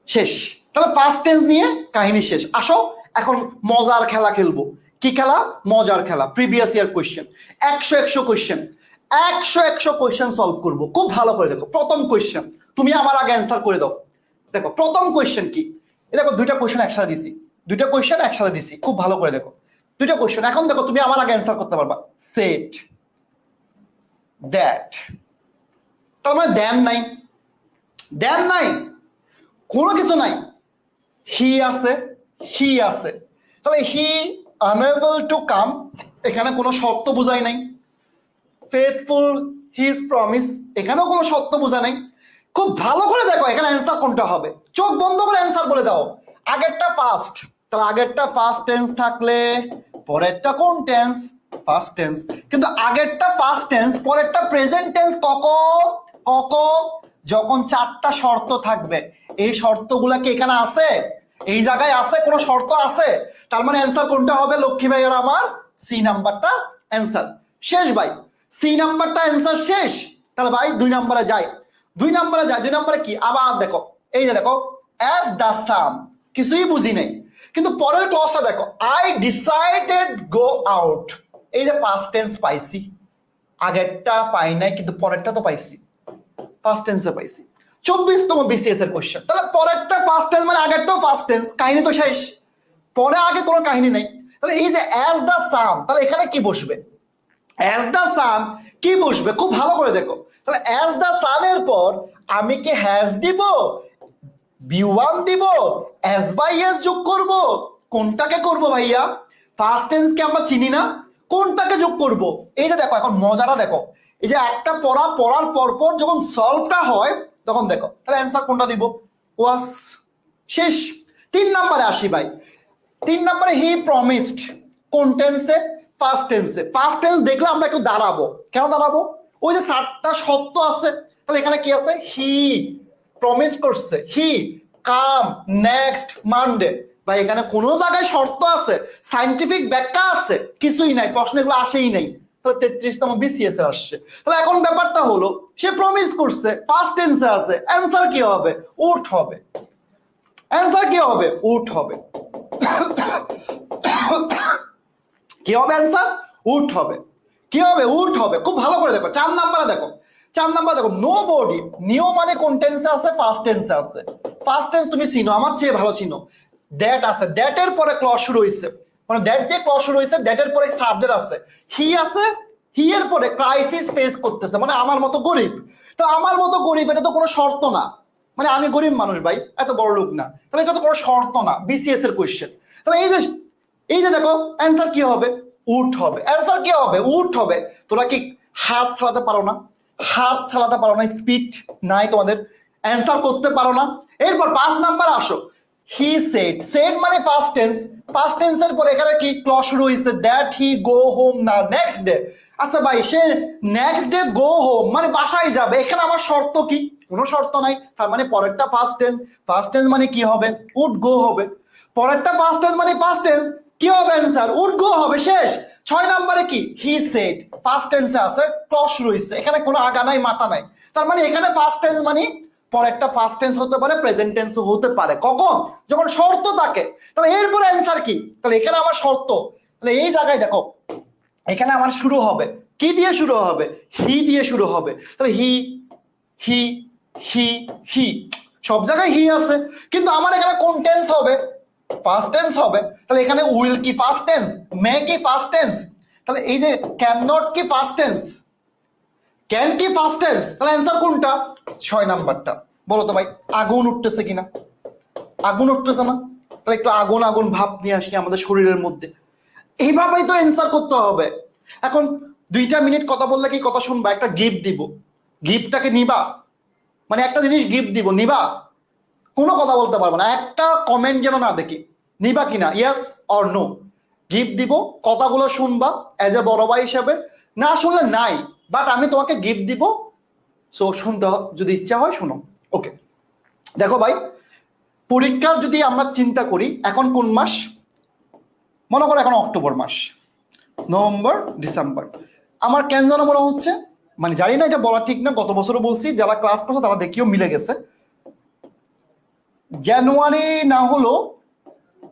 শেষ। তাহলে ফার্স্ট টেন্স নিয়ে কাহিনী শেষ। আসো এখন মজার খেলা খেলবো। কি খেলা? মজার খেলা, previous year question, 100 question, 100 question solve করবো। খুব ভালো করে দেখো প্রথম কোয়েশ্চেন, তুমি আমার আগে অ্যান্সার করে দাও। দেখো প্রথম কোয়েশ্চেন কি, দেখো দুইটা কোয়েশ্চেন একসাথে দিছি, দুইটা কোয়েশ্চেন একসাথে দিছি, খুব ভালো করে দেখো দুইটা কোয়েশ্চেন। এখন দেখো তুমি আমার আগে অ্যান্সার করতে পারবা, সেট, দ্যাট, তার মানে দেন নাই, দেন নাই, কোনো কিছু নাই, হি আছে, হি আছে, তাহলে হি আনএবল টু কাম, এখানে কোনো শর্ত বোঝাই নাই। ফেথফুল হিজ প্রমিস, এখানেও কোনো শর্ত বোঝা নাই। খুব ভালো করে দেখো এখানে অ্যান্সার কোনটা হবে, চোখ বন্ধ করে অ্যান্সার বলে দাও। আগেরটা ফার্স্ট, তাহলে আগেরটা ফার্স্ট টেন্স থাকলে পরেরটা কোন টেন্স? First tense. কিন্তু আগেরটা ফার্স্ট টেন্স, পরেরটা প্রেজেন্ট টেন্স কখন? কখন? যখন 4টা শর্ত থাকবে। এই শর্তগুলা কি এখানে আছে? এই জায়গায় আছে? কোনো শর্ত আছে? তার মানে অ্যান্সার কোনটা হবে লক্ষ্মী ভাইয়ের আমার? সি নাম্বারটা অ্যান্সার। শেষ ভাই, সি নাম্বারটা অ্যান্সার শেষ। তাহলে ভাই 2 নম্বরে যাই, 2 নম্বরে যাই। 2 নম্বরে কি? আবার দেখো এই যে দেখো অ্যাজ দ্য সাম, কিছুই বুঝি নাই, কিন্তু পরের ক্লজটা দেখো, আই ডিসাইডেড গো আউট। এই যে পাস্ট টেন্স পাইছি, আগেরটা পাই নাই কিন্তু পরেরটা তো পাইছি, ফার্স্ট টেন্সে পাইছি। 24তম বিসিএস এর কোশ্চেন, তাহলে পরেরটা ফার্স্ট টেন্স মানে আগেরটাও ফার্স্ট টেন্স, কাহিনী তো শেষ, পরে আগে কোনো কাহিনী নেই। তাহলে এই যে অ্যাজ দ্য সাম, তাহলে এখানে কি বসবে? অ্যাজ দ্য সান কি বসবে? খুব ভালো করে দেখো, তাহলে অ্যাজ দ্য সানের পর আমি কি হ্যাজ দিব, বি1 দিব, এস বাই এস যোগ করব? কোনটাকে করব ভাইয়া? ফার্স্ট টেন্সকে আমরা চিনি না, কোনটাকে যোগ করব? এই যে দেখো এখন মজাটা দেখো, এই যে একটা পড়ার পরপর যখন সলভটা হয় তখন দেখো তাহলে অ্যান্সার কোনটা দিব? ওয়াস। শেষ। 3 নম্বরে আসি ভাই। 3 নম্বরে হি প্রমিসড কোন টেন্সে? ফার্স্ট টেন্সে। ফার্স্ট টেন্স দেখলে আমরা একটু দাঁড়াবো। কেন দাঁড়াবো? ওই যে 7টা সত্য আছে, তাহলে এখানে কি আছে? হি প্রমিস করছে, হি কাম নেক্সট মানডে। ভাই এখানে কোনো জায়গায় শর্ত আছে, সাইন্টিফিক ব্যাখ্যা আছে? কিছুই নাই, প্রশ্ন এগুলো আসেই নাই। তাহলে 33তম বিসিএস এর আসছে। তাহলে এখন ব্যাপারটা হলো সে প্রমিস করছে, ফার্স্ট টেন্সে আছে, অ্যান্সার কি হবে? উড হবে। অ্যান্সার কি হবে? উড হবে। কি হবে অ্যান্সার? উড হবে। কি হবে? উড হবে। খুব ভালো করে দেখো 4 নম্বরে দেখো। 4 নম্বরে দেখো নো বডি। নিও মানে কোন টেন্সে আছে? ফার্স্ট টেন্সে আছে। ফার্স্ট টেন্স তুমি চিনো, আমার চেয়ে ভালো চিনো। দ্যাট আছে, দ্যাটের পরে ক্লজ শুরু হইছে, মানে দ্যাট দিয়ে ক্লজ শুরু হইছে, দ্যাটের পরে সাবজেক্ট আছে, হি আছে, হি এর পরে ক্রাইসিস ফেস করতেছে, মানে আমার মতো গরিব। তো আমার মতো গরিব এটা তো কোনো শর্ত না, মানে আমি গরিব মানুষ ভাই, এত বড় লোক না, তাহলে এটা তো কোনো শর্ত না, বিসিএস এর কোশ্চেন। তাহলে এই যে দেখো অ্যান্সার কি হবে? উড হবে। অ্যান্সার কি হবে? উড হবে। তোরা কি হাত চালাতে পারো না? হাত চালাতে পারো না? স্পিড নাই তোমাদের, অ্যান্সার করতে পারো না? এরপর 5 নাম্বার আসো। He said. সেড মানে ফার্স্ট টেন্স। ফার্স্ট টেন্সের পরে এখানে কি ক্লজ শুরু হইছে? দ্যাট হি গো হোম না নেক্সট ডে। আচ্ছা ভাই সে নেক্সট ডে গো হোম মানে বাসায় যাবে, এখানে আমার শর্ত কি? কোনো শর্ত নাই। তার মানে পরেরটা ফার্স্ট টেন্স, ফার্স্ট টেন্স মানে কি হবে? উড গো হবে। পরেরটা ফার্স্ট টেন্স মানে ফার্স্ট টেন্স, কি হবে অ্যান্সার? উড গো হবে। শেষ। 6 নম্বরে কি? হি সেড, ফার্স্ট টেন্সে আছে, ক্লজ রয়েছে, এখানে কোনো আগা নাই মাথা নাই। তার মানে এখানে ফার্স্ট টেন্স মানে পরেরটা ফার্স্ট টেন্স হতে পারে, প্রেজেন্ট টেন্সও হতে পারে। কখন? যখন শর্ত থাকে। তাহলে এরপরে অ্যান্সার কি? তাহলে এখানে আমার শর্ত, তাহলে এই জায়গায় দেখো এখানে আমার শুরু হবে কি দিয়ে? শুরু হবে হি দিয়ে শুরু হবে। তাহলে হি হি হি হি, সব জায়গায় হি আছে, কিন্তু আমার এখানে কোন টেন্স হবে? ফার্স্ট টেন্স হবে। তাহলে এখানে উইল কি ফার্স্ট টেন্স? মে কি ফার্স্ট টেন্স? তাহলে এই যে ক্যান নট কি ফার্স্ট টেন্স? ক্যান কি ফার্স্ট টেন্স? তাহলে অ্যান্সার কোনটা? 6 নাম্বারটা। বলো তো ভাই আগুন উঠতেছে কিনা? আগুন উঠতেছে না? তাহলে একটু আগুন আগুন ভাব নিয়ে আসি আমাদের শরীরের মধ্যে, এইভাবেই তো অ্যান্সার করতে হবে। এখন 2টা মিনিট কথা বললে কি কথা শুনবা? একটা গিফট দিব, গিফটটাকে নিবা? মানে একটা জিনিস গিফট দিব, নিবা? কোনো কথা বলতে পারবো না, একটা কমেন্ট যেন না দেখি, নিবা কিনা, ইয়েস অর নো। গিফট দিব, কথাগুলো শুনবা এজ এ বড় ভাই হিসাবে, না শুনলে নাই, বাট আমি তোমাকে গিফট দিব, সো শুনতে যদি ইচ্ছা হয় শুনো। ওকে দেখো ভাই, পরীক্ষার যদি আমরা চিন্তা করি, এখন কোন মাস? মনে করো এখন অক্টোবর মাস, নভেম্বর, ডিসেম্বর। আমার কেন যেন মনে হচ্ছে, মানে জানি না এটা বলা ঠিক না, গত বছরও বলছি, যারা ক্লাস করছে তারা দেখিও মিলে গেছে, জানুয়ারি না হলো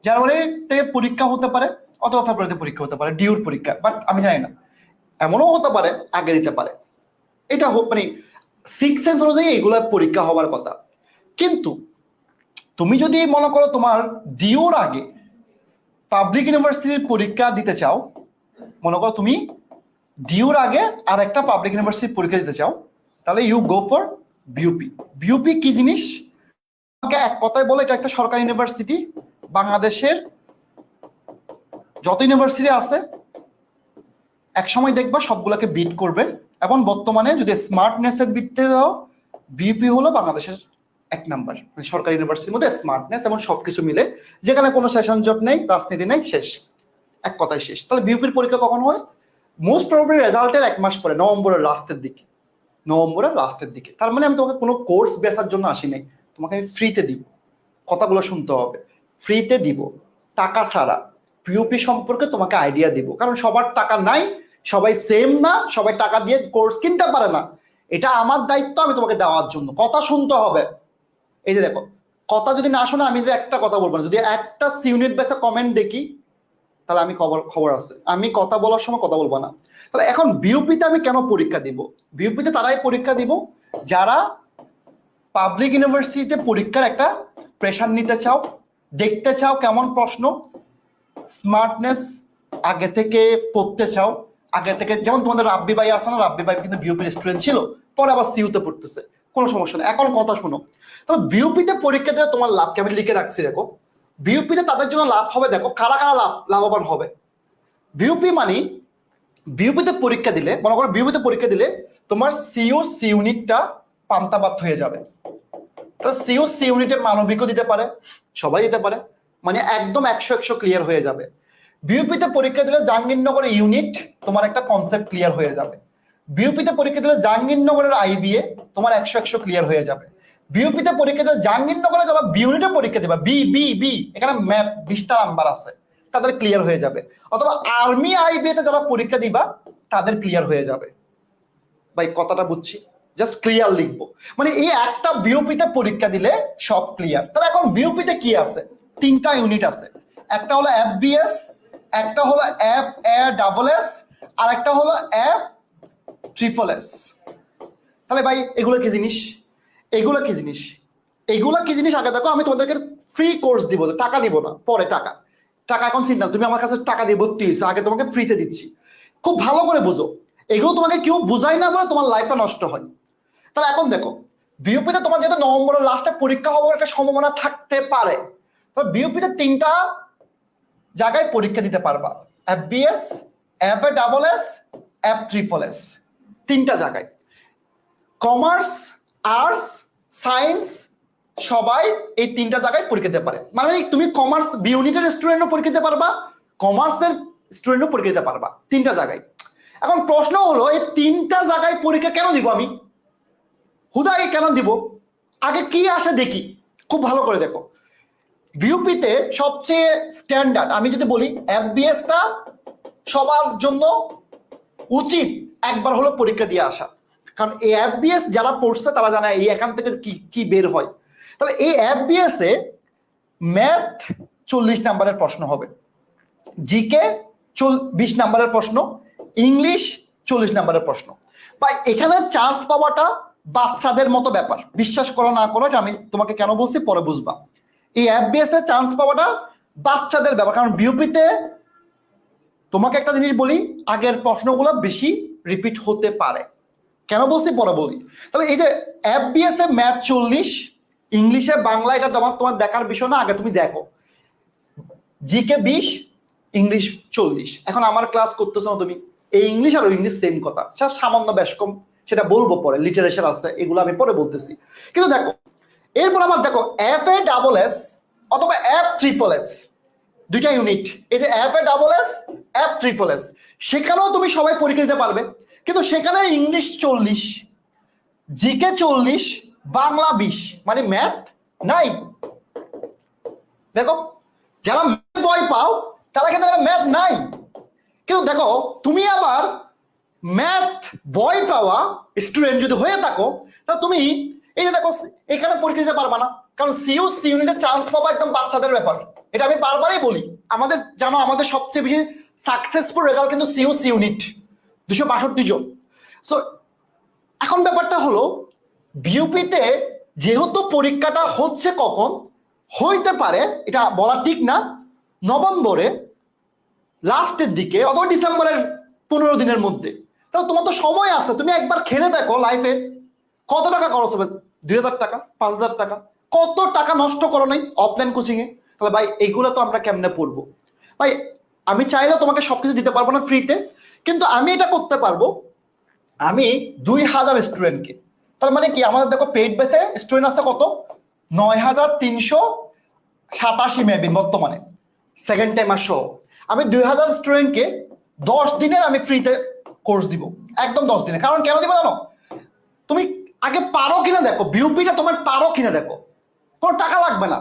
জানুয়ারিতে পরীক্ষা হতে পারে, অথবা ফেব্রুয়ারিতে পরীক্ষা হতে পারে, ডিউর পরীক্ষা, বাট আমি জানি না, এমনও হতে পারে আগে দিতে পারে। এটা হোক মানে সিক্স সেন্স অনুযায়ী এগুলো পরীক্ষা হওয়ার কথা। কিন্তু তুমি যদি মনে করো তোমার ডিউর আগে পাবলিক ইউনিভার্সিটির পরীক্ষা দিতে চাও, মনে করো তুমি ডিউর আগে আর একটা পাবলিক ইউনিভার্সিটির পরীক্ষা দিতে চাও, তাহলে you go for BUP. BUP কি জিনিস? আমাকে এক কথায় বলে, এটা একটা সরকারি ইউনিভার্সিটি, বাংলাদেশের যত ইউনিভার্সিটি আছে এক সময় দেখবা সবগুলোকে বিট করবে, এবং বর্তমানে যদি স্মার্টনেসের ভিত্তিতে দাও, বিউপি হলো বাংলাদেশের 1 নাম্বার, মানে সরকারি ইউনিভার্সিটির মধ্যে স্মার্টনেস এবং সবকিছু মিলে, যেখানে কোনো সেশন জব নেই, রাজনীতি নেই, শেষ, এক কথায় শেষ। তাহলে বিউপির পরীক্ষা কখন হয়? মোস্ট প্রবাবলি রেজাল্টের 1 মাস পরে, নভেম্বরের লাস্টের দিকে, নভেম্বরের লাস্টের দিকে। তার মানে আমি তোমাকে কোনো কোর্স বেসার জন্য আসি নাই, তোমাকে আমি ফ্রিতে দিব, কথাগুলো শুনতে হবে, ফ্রিতে দিব, টাকা ছাড়া। পিওপি সম্পর্কে তোমাকে আইডিয়া দিব, কারণ সবার টাকা নাই, সবাই সেম না, সবাই টাকা দিয়ে কোর্স কিনতে পারে না, এটা আমার দায়িত্ব আমি তোমাকে দেওয়ার জন্য। কথা শুনতে হবে। এই যে দেখো, কথা যদি না শোনো, আমি যদি একটা কথা বলবো না, যদি একটা ইউনিট বেসে কমেন্ট দেখি, তাহলে আমি খবর আছে, আমি কথা বলার সময় কথা বলবো না। তাহলে এখন বিউপিতে আমি কেন পরীক্ষা দিব? বিউপিতে তারাই পরীক্ষা দিব যারা পাবলিক ইউনিভার্সিটিতে পরীক্ষার একটা প্রেশার নিতে চাও, দেখতে চাও কেমন প্রশ্ন, স্মার্টনেস আগে থেকে পড়তে চাও, আগে থেকে, যেমন তোমাদের রাব্বি ভাই আছে না, রাব্বি ভাই কিন্তু বিউপির স্টুডেন্ট ছিল, পরে আবার সিইউতে পড়তেছে, কোনো সমস্যা নেই। এখন কথা শোনো, তাহলে বিউপিতে পরীক্ষা দিলে তোমার লাভকে আমি লিখে রাখছি, দেখো বিউপিতে তাদের জন্য লাভ হবে, দেখো কারা কারা লাভবান হবে। বিউপি মানে, বিউপিতে পরীক্ষা দিলে, মনে করো বিউপিতে পরীক্ষা দিলে তোমার সিইউ সি ইউনিটটা পান্তাবাদ হয়ে যাবে। তাহলে সিইউ সি ইউনিটে মানবিকও দিতে পারে, সবাই দিতে পারে, মানে একদম 100 ক্লিয়ার হয়ে যাবে। বিউপিতে পরীক্ষা দিলে জাহাঙ্গীরনগরের ইউনিট তোমার একটা কনসেপ্ট ক্লিয়ার হয়ে যাবে। বিউপিতে পরীক্ষা দিলে জাহাঙ্গীরনগরের আইবিএ তোমার 100 ক্লিয়ার হয়ে যাবে। বিউপিতে পরীক্ষা দিলে জাহাঙ্গীরনগরে যারা বি ইউনিটে পরীক্ষা দেবা, বি বি বি এখানে ম্যাথ 20টা নাম্বার আছে, তাদের ক্লিয়ার হয়ে যাবে। অথবা আর্মি আইবিএতে যারা পরীক্ষা দিবা তাদের ক্লিয়ার হয়ে যাবে। ভাই কথাটা বুঝছি, জাস্ট ক্লিয়ার লিখবো, মানে এই একটা বিউপিতে পরীক্ষা দিলে সব ক্লিয়ার। তাহলে এখন বিউপিতে কি আছে? 3টা ইউনিট আছে, একটা হলো এফবিএস, একটা হলো এফ এ ডাবল এস, আর একটা হলো এফ ট্রিপল এস। তাহলে ভাই এগুলো কি জিনিস? এগুলো কি জিনিস? এগুলো কি জিনিস আগে দেখো। আমি তোমাদেরকে ফ্রি কোর্স দিব, টাকা নিব না, পরে টাকা টাকা এখন চিন্তা, তুমি আমার কাছে টাকা দিয়ে ভর্তি হয়েছো, আগে তোমাকে ফ্রিতে দিচ্ছি। খুব ভালো করে বুঝো, এগুলো তোমাকে কেউ বুঝাই না বলে তোমার লাইফটা নষ্ট হয়। তাহলে এখন দেখো, বিউপিতে তোমার যেহেতু নভেম্বরের লাস্টে পরীক্ষা হওয়ার একটা সম্ভাবনা থাকতে পারে, তাহলে বিউপিতে 3টা জায়গায় পরীক্ষা দিতে পারবা, এফবিএস, এফ এ double S, F triple S, 3টা জায়গায়। কমার্স, আর্টস, সায়েন্স সবাই এই 3টা জায়গায় পরীক্ষা দিতে পারে। মানে তুমি কমার্স বি ইউনিটের স্টুডেন্টও পরীক্ষা দিতে পারবা, কমার্সের স্টুডেন্টও পরীক্ষা দিতে পারবা, 3টা জায়গায়। এখন প্রশ্ন হলো, এই 3টা জায়গায় পরীক্ষা কেন দিব আমি? হুদাই কেন দিব? আগে কি আসে দেখি, খুব ভালো করে দেখো। বিউপিতে সবচেয়ে স্ট্যান্ডার্ড আমি যদি বলি, এফবিএসটা সবার জন্য উচিত একবার হলো পরীক্ষা দিয়ে আসা, কারণ এই এফবিএস যারা পড়ছে তারা জানে এই এখান থেকে কি কি বের হয়। তাহলে এই এফবিএস এ ম্যাথ 40 নাম্বারের প্রশ্ন হবে, জিকে 20 নাম্বারের প্রশ্ন, ইংলিশ 40 নাম্বারের প্রশ্ন। বা এখানে চান্স পাওয়াটা বাচ্চাদের মতো ব্যাপার, বিশ্বাস করো না করো, আমি তোমাকে কেন বলছি পরে বুঝবা। এই এফবিএস এ চান্স পাওয়াটা বাচ্চাদের ব্যাপার, কারণ বিউপিতে তোমাকে একটা জিনিস বলি, আগের প্রশ্নগুলো বেশি রিপিট হতে পারে। কেন বলছি পরে বলি। তাহলে এই যে এফবিএস এ ম্যাথ 40, ইংলিশে বাংলা, এটা তোমার দেখার বিষয় না, আগে তুমি দেখো। GK 20, English 40। এখন আমার ক্লাস করতেছো না তুমি, এই ইংলিশ আর ইংলিশ সেম কথা, সামান্য বেশ কম, সেটা বলবো পরে, লিটারেচার আছে, এগুলো আমি পরে বলতেছি। কিন্তু দেখো এরপর আবার দেখো এফ এ ডাবল এস অথবা এফ ট্রিপল এস, 2টা ইউনিট, এই যে এফ এ double S, F triple S, সেখানেও তুমি সবাই পরীক্ষা দিতে পারবে, কিন্তু সেখানে ইংলিশ 40, জিকে 40, বাংলা 20, মানে ম্যাথ নাই। দেখো যারা ভয় পাও তারা কিন্তু ম্যাথ নাই। কিন্তু দেখো তুমি আবার ম্যাথ ভয় পাওয়া স্টুডেন্ট যদি হয়ে থাকো, তা তুমি এই যে দেখো এখানে পরীক্ষা দিতে পারবা না, কারণ সিইউ সি ইউনিটে চান্স পাওয়া একদম বাচ্চাদের ব্যাপার। এটা আমি বারবারই বলি, আমাদের জানো আমাদের সবচেয়ে বেশি সাকসেসফুল রেজাল্ট কিন্তু সিইউ সি ইউনিট, 262 জন। সো এখন ব্যাপারটা হলো, বিউপিতে যেহেতু পরীক্ষাটা হচ্ছে কখন, হইতে পারে এটা বলা ঠিক না, নভেম্বরে লাস্টের দিকে অথবা ডিসেম্বরের 15 দিনের মধ্যে। তাহলে তোমার তো সময় আছে, তুমি একবার খেলে দেখো লাইফে কত টাকা খরচ হবে, 2000 টাকা, 5000 টাকা, কত টাকা নষ্ট করো নাই অফলাইন কোচিং এ। তাহলে ভাই এইগুলো তো আমরা কেমনে পড়বো? ভাই আমি চাইলে তোমাকে সবকিছু দিতে পারবো না ফ্রিতে, কিন্তু আমি এটা করতে পারবো, আমি 2000 স্টুডেন্টকে, তার মানে কি আমাদের দেখো পেইড বেসে স্টুডেন্ট আছে কত, 9387 মেবি বর্তমানে, সেকেন্ড টাইমার সহ। আমি 2000 স্টুডেন্টকে 10 দিনের আমি ফ্রিতে কোর্স দিব, একদম 10 দিনে। কারণ কেন দিব জানো? তুমি আগে পারো কিনা দেখো, বিউপিটা তোমার পারো কিনা দেখো, কোনো টাকা লাগবে না,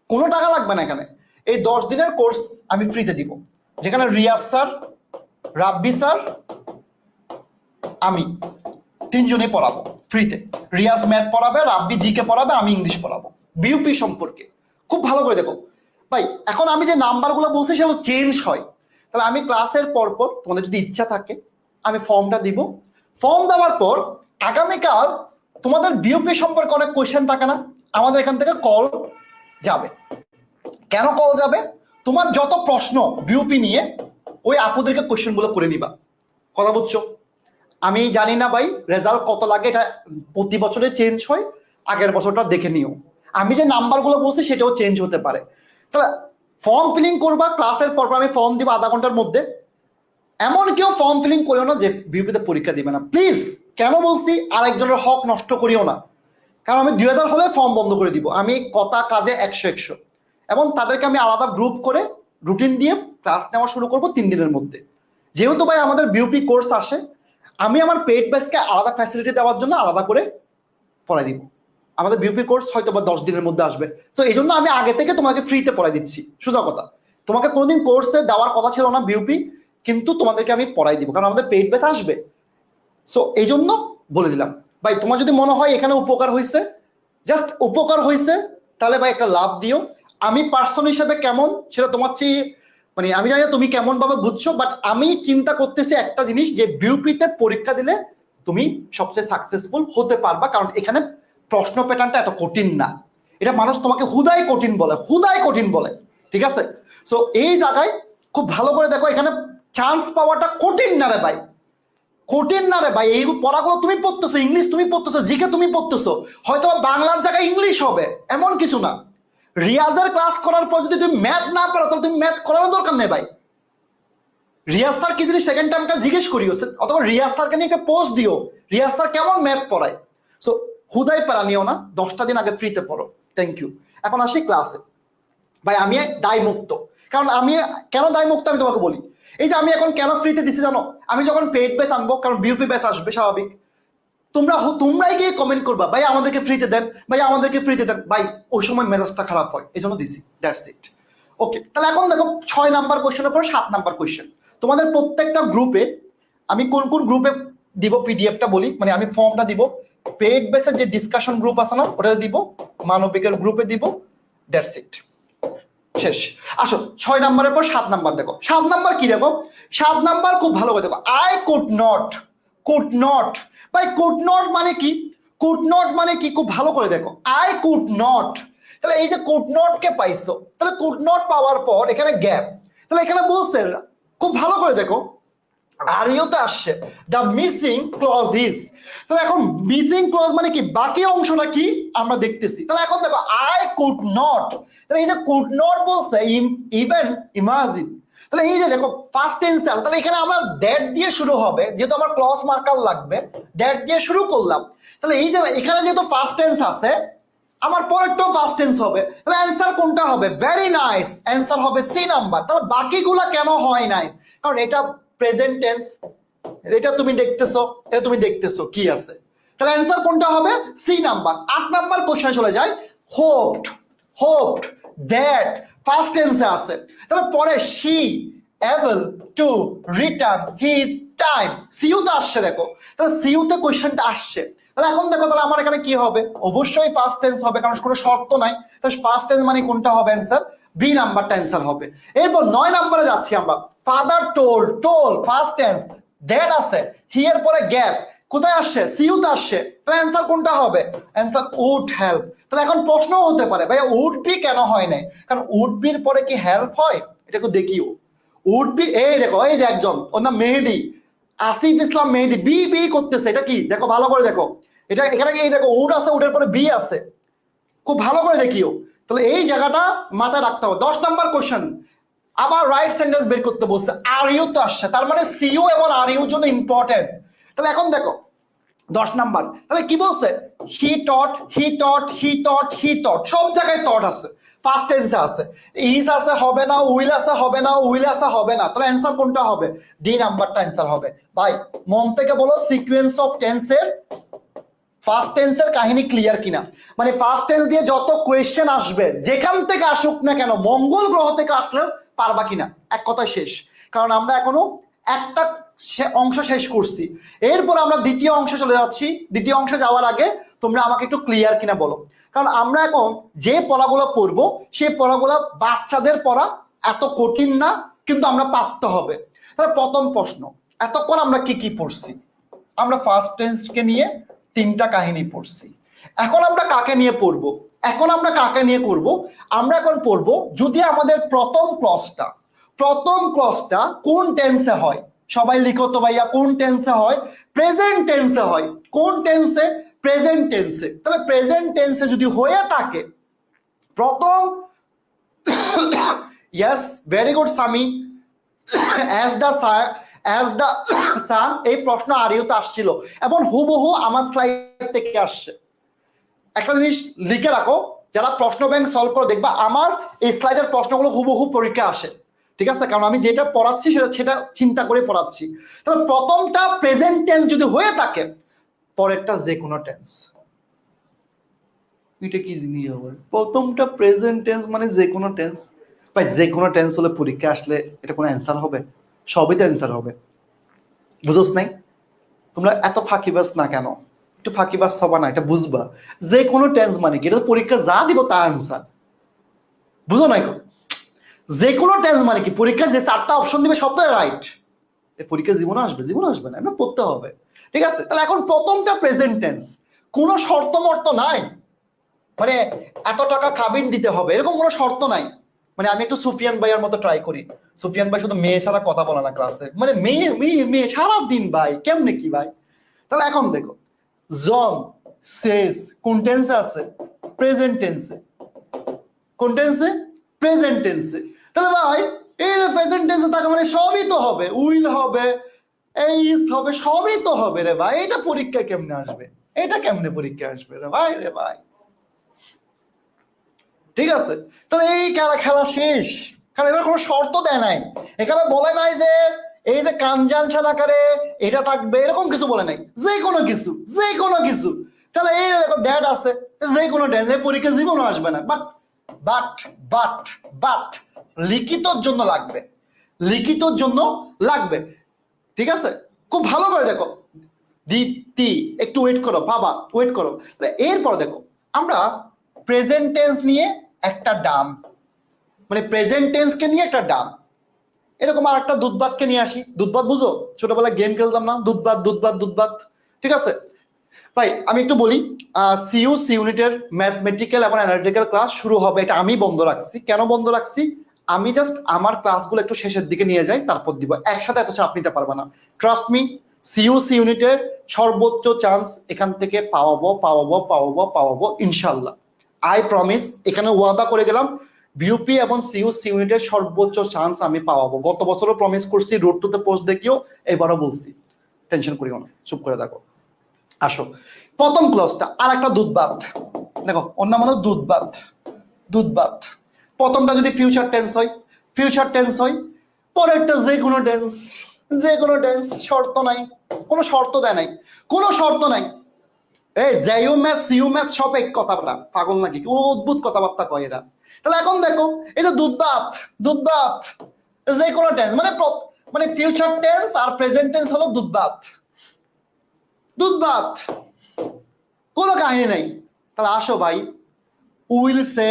কোনো টাকা লাগবে না। এখানে এই 10 দিনের কোর্স আমি ফ্রিতে দিব, যেখানে রিয়াজ স্যার, রাব্বি স্যার, আমি 3 জনেই পড়াবো ফ্রিতে। রিয়াজ ম্যাথ পড়াবে, রাব্বি জিকে পড়াবে, আমি ইংলিশ পড়াবো বিউপি সম্পর্কে। খুব ভালো করে দেখো ভাই, এখন আমি যে নাম্বারগুলো বলছি সেগুলো চেঞ্জ হয়। তাহলে আমি ক্লাসের পরপর তোমাদের যদি ইচ্ছা থাকে আমি ফর্মটা দিব, ফর্ম দেওয়ার পর আগামীকাল তোমাদের বিউপি সম্পর্কে অনেক কোয়েশ্চেন থাকে না, আমাদের এখান থেকে কল যাবে। কেন কল যাবে? তোমার যত প্রশ্ন বিউপি নিয়ে ওই আপুদেরকে কোয়েশ্চেনগুলো করে নিবা। কথা বুঝছো? আমি জানি না ভাই রেজাল্ট কত লাগে, এটা প্রতি বছরে চেঞ্জ হয়, আগের বছরটা দেখে নিও। আমি যে নাম্বারগুলো বলছি সেটাও চেঞ্জ হতে পারে। তাহলে ফর্ম ফিলিং করবা, ক্লাসের পর আমি ফর্ম দিব আধা ঘন্টার মধ্যে। এমন কেউ ফর্ম ফিলিং করিও না যে বিউপিতে পরীক্ষা দিবে না, প্লিজ। কেন বলছি? আরেকজনের হক নষ্ট করিও না। কারণ আমি 2000 হলে ফর্ম বন্ধ করে দিব, আমি কথা কাজে 100 এবং তাদেরকে আমি আলাদা গ্রুপ করে রুটিন দিয়ে ক্লাস নেওয়া শুরু করব 3 দিনের মধ্যে। যেহেতু ভাই আমাদের বিউপি কোর্স আসে, আমি আমার পেইড ব্যাচকে আলাদা ফ্যাসিলিটি দেওয়ার জন্য আলাদা করে পড়াই দিব। আমাদের বিউপি কোর্স হয়তো বা 10 দিনের মধ্যে আসবে, তো এই জন্য আমি আগে থেকে তোমাকে ফ্রিতে পড়াই দিচ্ছি। সোজা কথা, তোমাকে কোনোদিন কোর্সে দেওয়ার কথা ছিল না বিউপি, কিন্তু তোমাদেরকে আমি পড়াই দিব কারণ আমাদের পেইড ব্যাচ আসবে। সো এই জন্য বলে দিলাম ভাই, তোমার যদি মনে হয় এখানে উপকার হয়েছে, জাস্ট উপকার হয়েছে, তাহলে ভাই একটা লাভ দিও। আমি পার্সন হিসেবে কেমন সেটা তোমার চেয়ে মানে আমি জানি না তুমি কেমন ভাবে বুঝছো, বাট আমি চিন্তা করতেছি একটা জিনিস, যে বিউপিতে পরীক্ষা দিলে তুমি সবচেয়ে সাকসেসফুল হতে পারবা, কারণ এখানে প্রশ্ন প্যাটার্নটা এত কঠিন না। এটা মানুষ তোমাকে হুদাই কঠিন বলে, হুদাই কঠিন বলে, ঠিক আছে? সো এই জায়গায় খুব ভালো করে দেখো, এখানে চান্স পাওয়াটা কঠিন না রে ভাই, কঠিন না রে ভাই। এই পড়াগুলো তুমি পড়তেছো, ইংলিশ তুমি পড়তেছো, জিকে তুমি পড়তেছো, হয়তো বাংলার জায়গায় ইংলিশ হবে এমন কিছু না। রিয়াজের ক্লাস করার পর যদি তুমি ম্যাথ না পারো, তাহলে তুমি ম্যাথ করার দরকার নেই ভাই। রিয়াজ স্যার কি জিনিস সেকেন্ড টাইমটা জিজ্ঞেস করিও, অথবা রিয়াজ স্যারকে নিয়ে একটা পোস্ট দিও, রিয়াজ স্যার কেমন ম্যাথ পড়ায়। সো হুদাই পারা নিও না, 10টা দিন আগে ফ্রিতে পড়ো। Thank you. এখন আসি ক্লাসে। ভাই আমি দায়মুক্ত, কারণ আমি কেন দায়মুক্ত আমি তোমাকে বলি। এই যে আমি এখন কেন ফ্রিতে দিছি জানো, আমি যখন পেইড ব্যাচ আনবো, কারণ বিউপি ব্যাচ আসবে স্বাভাবিক, তোমরাই গিয়ে কমেন্ট করবা ভাই আমাদেরকে ফ্রিতে দেন, ভাই আমাদেরকে ফ্রিতে দেন, ভাই ওই সময় মেজাজটা খারাপ হয়, এই জন্য দিছি, দ্যাটস ইট। ওকে, তাহলে এখন দেখো 6 নাম্বার কোয়েশ্চেনের পর 7 নাম্বার কোয়েশ্চেন। তোমাদের প্রত্যেকটা গ্রুপে আমি কোন কোন গ্রুপে দিব পিডিএফটা বলি, মানে আমি ফর্মটা দিব। পেইড বেসের যে ডিসকাশন গ্রুপ আছে না, ওটা দিব, মানবিকের গ্রুপে দিব, দ্যাটস ইট, শেষ। আসো 6 নাম্বারের পর 7 নাম্বার দেখো। 7 নাম্বার কি দেখো, 7 নাম্বার খুব ভালো করে দেখো। আই কুড নট ভাই, কুড নট মানে কি, কুড নট মানে কি খুব ভালো করে দেখো। আই কুড নট, তাহলে এই যে কুড নট কে পাইছো, তাহলে কুড নট পাওয়ার পর এখানে গ্যাপ, তাহলে এখানে বলছে খুব ভালো করে দেখো, আর ইউতে আসছে দ্য মিসিং ক্লজ ইজ। তাহলে এখন মিসিং ক্লজ মানে কি, বাকি অংশটা কি আমরা দেখতেছি। তাহলে এখন দেখো আই কুড নট, তাহলে এই যে কুড নট বলছে ইভেন ইমাজিন, তাহলে এই যে দেখো ফার্স্ট টেন্সাল, তাহলে এখানে আমার দ্যাট দিয়ে শুরু হবে, যেহেতু আমার ক্লজ মার্কার লাগবে, দ্যাট দিয়ে শুরু করলাম। তাহলে এই যে এখানে যেহেতু ফার্স্ট টেন্স আছে, আমার পরেরটাও ফার্স্ট টেন্স হবে, তাহলে অ্যান্সার কোনটা হবে? ভেরি নাইস, অ্যান্সার হবে সি নাম্বার। তাহলে বাকিগুলা কেন হয় নাই? কারণ এটা প্রেজেন্ট টেন্স, এটা তুমি দেখতেছো কি আছে, তাহলে অ্যান্সার কোনটা হবে? C number. 8 নাম্বার কোশ্চেনে চলে যায়। হোপড দ্যাট ফার্স্ট টেন্সে আছে, তাহলে পরে she able to return his time, সিইউতে আসছে দেখো, তাহলে সিইউতে কোশ্চেনটা আসছে। তাহলে এখন দেখো, তাহলে আমার এখানে কি হবে? অবশ্যই ফার্স্ট টেন্স হবে, কারণ কোনো শর্ত নাই। তাহলে ফার্স্ট টেন্স মানে কোনটা হবে? অ্যান্সার বি নাম্বারটা অ্যান্সার হবে। এরপর 9 নাম্বারে যাচ্ছি আমরা। Father toll first tense, that আছে, হি এর পরে গ্যাপ, কোথায় আসছে? সিইউতে আসছে, তাহলে অ্যান্সার কোনটা হবে? Answer would help. তাহলে এখন প্রশ্ন হতে পারে ভাই উড বি কেন হয় নাই? কারণ উড বির পরে কি হেল্প হয়? এটাকে দেখিও। উড বি, এই দেখো, এই যে একজন, ওর নাম মেহেদি, আসিফ ইসলাম মেহেদি, বি করতেছে, এটা কি দেখো, ভালো করে দেখো, এটা এখানে এই দেখো উড আছে, উডের পরে বি আছে, খুব ভালো করে দেখিও। তাহলে এই জায়গাটা মাথায় রাখতে হবে। 10 নাম্বার কোশ্চেন, আবার রাইট সেন্টেন্স বের করতে বলছে, আর ইউ তো আসছে, তার মানে সিইউ এবং আর ইউ জন্য ইম্পর্টেন্ট। তাহলে এখন দেখো 10 নাম্বার, তাহলে কি বলছে? হি টট, সব জায়গায় টট আছে, ফার্স্ট টেন্সে আছে, ইজ আছে হবে না, উইল আছে হবে না, উইল আছে হবে না, তাহলে অ্যান্সার কোনটা হবে? ডি নাম্বারটা অ্যান্সার হবে। ভাই মন থেকে বলো, সিকোয়েন্স অফ টেন্সের ফার্স্ট টেন্সের কাহিনী ক্লিয়ার কিনা? মানে ফার্স্ট টেন্স দিয়ে যত কোয়েশ্চেন আসবে, যেখান থেকে আসুক না কেন, মঙ্গল গ্রহ থেকে আসলে পারবা কিনা? এক কথায় শেষ। কারণ আমরা এখনো একটা অংশ শেষ করছি, এরপর আমরা দ্বিতীয় অংশে চলে যাচ্ছি। দ্বিতীয় অংশে যাওয়ার আগে তোমরা আমাকে একটু ক্লিয়ার কিনা বলো, কারণ আমরা এখন যে পড়াগুলো পড়বো সেই পড়াগুলো বাচ্চাদের পড়া, এত কঠিন না, কিন্তু আমরা পারতে হবে। তাহলে প্রথম প্রশ্ন, এতক্ষণ আমরা কি পড়ছি? আমরা ফার্স্ট টেন্সকে নিয়ে 3টা কাহিনী পড়ছি। এখন আমরা কাকে নিয়ে পড়বো? আমরা এখন পড়বো, যদি আমাদের প্রথম ক্লজটা কোন টেন্সে হয়? সবাই লিখো তো ভাইয়া, কোন টেন্সে হয়? প্রেজেন্ট টেন্সে হয়। কোন টেন্সে? প্রেজেন্ট টেন্সে। তাহলে প্রেজেন্ট টেন্সে যদি হয়ে থাকে প্রথম, yes very good Sami, as the sun, এই প্রশ্ন আর ইউতে আসছিল এবং হুবহু আমার স্লাইড থেকে আসছে। একটা জিনিস লিখে রাখো, যারা প্রশ্ন ব্যাংক সলভ করে দেখবা আমার এই স্লাইডের প্রশ্নগুলো হুবহু পরীক্ষা আসে, ঠিক আছে? কারণ আমি যেটা পড়াচ্ছি সেটা চিন্তা করে পড়াচ্ছি। তাহলে প্রথমটা প্রেজেন্ট টেন্স যদি হয়ে থাকে, পরেরটা যে কোনো টেন্স। এটা কি জিনিস হবে? প্রথমটা প্রেজেন্ট টেন্স মানে যে কোনো টেন্স। ভাই যে কোনো টেন্স হলে পরীক্ষা আসলে এটা কোনো অ্যান্সার হবে? সবই তো অ্যান্সার হবে। বুঝোস নাই? তোমরা এত ফাঁকিবাজ না কেন? একটু ফাঁকিবাজ হবা না, এটা বুঝবা। যে কোনো টেন্স মানে কি, এটা পরীক্ষা যা দিব তা অ্যান্সার। বুঝো নাই? যে কোনো টেন্স মানে কি, পরীক্ষা যে 4টা অপশন দিবে সবটাই রাইট। পরীক্ষা জীবনে আসবে না, আমরা পড়তে হবে, ঠিক আছে? তাহলে এখন প্রথমটা প্রেজেন্ট টেন্স, কোনো শর্ত মর্ত নাই, মানে এত টাকা কাবিন দিতে হবে এরকম কোনো শর্ত নাই। মানে আমি একটু সুফিয়ান ভাইয়ার মতো ট্রাই করি। সুফিয়ান ভাই শুধু মেয়ে ছাড়া কথা বলে না ক্লাসে, মানে মেয়ে মেয়ে মেয়ে সারাদিন ভাই, কেমনে কি ভাই? তাহলে এখন দেখো, জন সেজ কোন টেন্সে আছে? প্রেজেন্ট টেন্সে। কোন টেন্সে? প্রেজেন্ট টেন্সে। তাহলে ভাই এই যে প্রেজেন্ট টেন্সে থাকে মানে সবই তো হবে, উইল হবে, এই হবে, সবই তো হবে রে ভাই। এটা পরীক্ষা কেমনে আসবে? এটা কেমনে পরীক্ষা আসবে রে ভাই? রে ভাই, ঠিক আছে? তাহলে এই খেলা শেষ, কারণ এবার কোনো শর্ত দেয় নাই। এখানে বলে নাই যে এই যে কনজাংশন আকারে এটা থাকবে, এরকম কিছু বলে নাই। যে কোনো কিছু, যে কোনো কিছু। তাহলে এই দেখো ড্যাড আছে, যে কোনো ড্যাড, এই পরীক্ষা জীবনও আসবে না। বাট বাট বাট বাট লিখিতর জন্য লাগবে, লিখিতর জন্য লাগবে, ঠিক আছে? খুব ভালো করে দেখো। দীপ্তি একটু ওয়েট করো, বাবা ওয়েট করো। এরপর দেখো, আমরা প্রেজেন্ট টেন্স নিয়ে একটা ডাম, মানে প্রেজেন্ট টেন্সকে নিয়ে একটা ডাম, এরকম আর একটা দুধবাতকে নিয়ে আসি। দুধবাত বুঝো? ছোটবেলায় গেম খেলতাম না, দুধবাত দুধবাত দুধবাত, ঠিক আছে? ভাই আমি একটু বলি, সি ইউনিটের ম্যাথমেটিক্যাল এবং অ্যানালিটিক্যাল ক্লাস শুরু হবে, এটা আমি বন্ধ রাখছি। কেন বন্ধ রাখছি? আমি জাস্ট আমার ক্লাসগুলো একটু শেষের দিকে নিয়ে যাই, তারপর দিব। একসাথে এত চাপ নিতে পারবে না, ট্রাস্ট মি। সি ইউনিটের সর্বোচ্চ চান্স এখান থেকে পাওয়াবো ইনশাল্লাহ, আই প্রমিস। এখানে ওয়াদা করে গেলাম, বিউপি এবং সি ইউনিটের সর্বোচ্চ চান্স আমি পাওয়াবো। গত বছরও প্রমিস করছি, রোড টু দ্য পোস্ট দেখিও, এবারও বলছি। টেনশন করিও না, চুপ করে দেখো। আসো প্রথম ক্লজটা, আর একটা দুধবাত দেখো, ওর নাম হলো দুধবাত। দুধবাত প্রথমটা যদি ফিউচার টেন্স হয়, ফিউচার টেন্স হয়, পরেরটা যে কোনো টেন্স, যে কোনো টেন্স, শর্ত নাই, কোনো শর্ত দেয় নাই, কোনো শর্ত নাই। এই জেইউ ম্যাথ সিইউ ম্যাথ সব এক কথা, পাগল নাকি? ও অদ্ভুত কথাবার্তা কয় এরা। তাহলে এখন দেখো, এই যে দুধবাত, দুধবাত যে কোনো টেন্স, মানে ফিউচার টেন্স আর প্রেজেন্ট টেন্স হলো দুধবাত, দুধবাত, কোনো কাহিনী নাই। তাহলে আসো ভাই, উইল সে,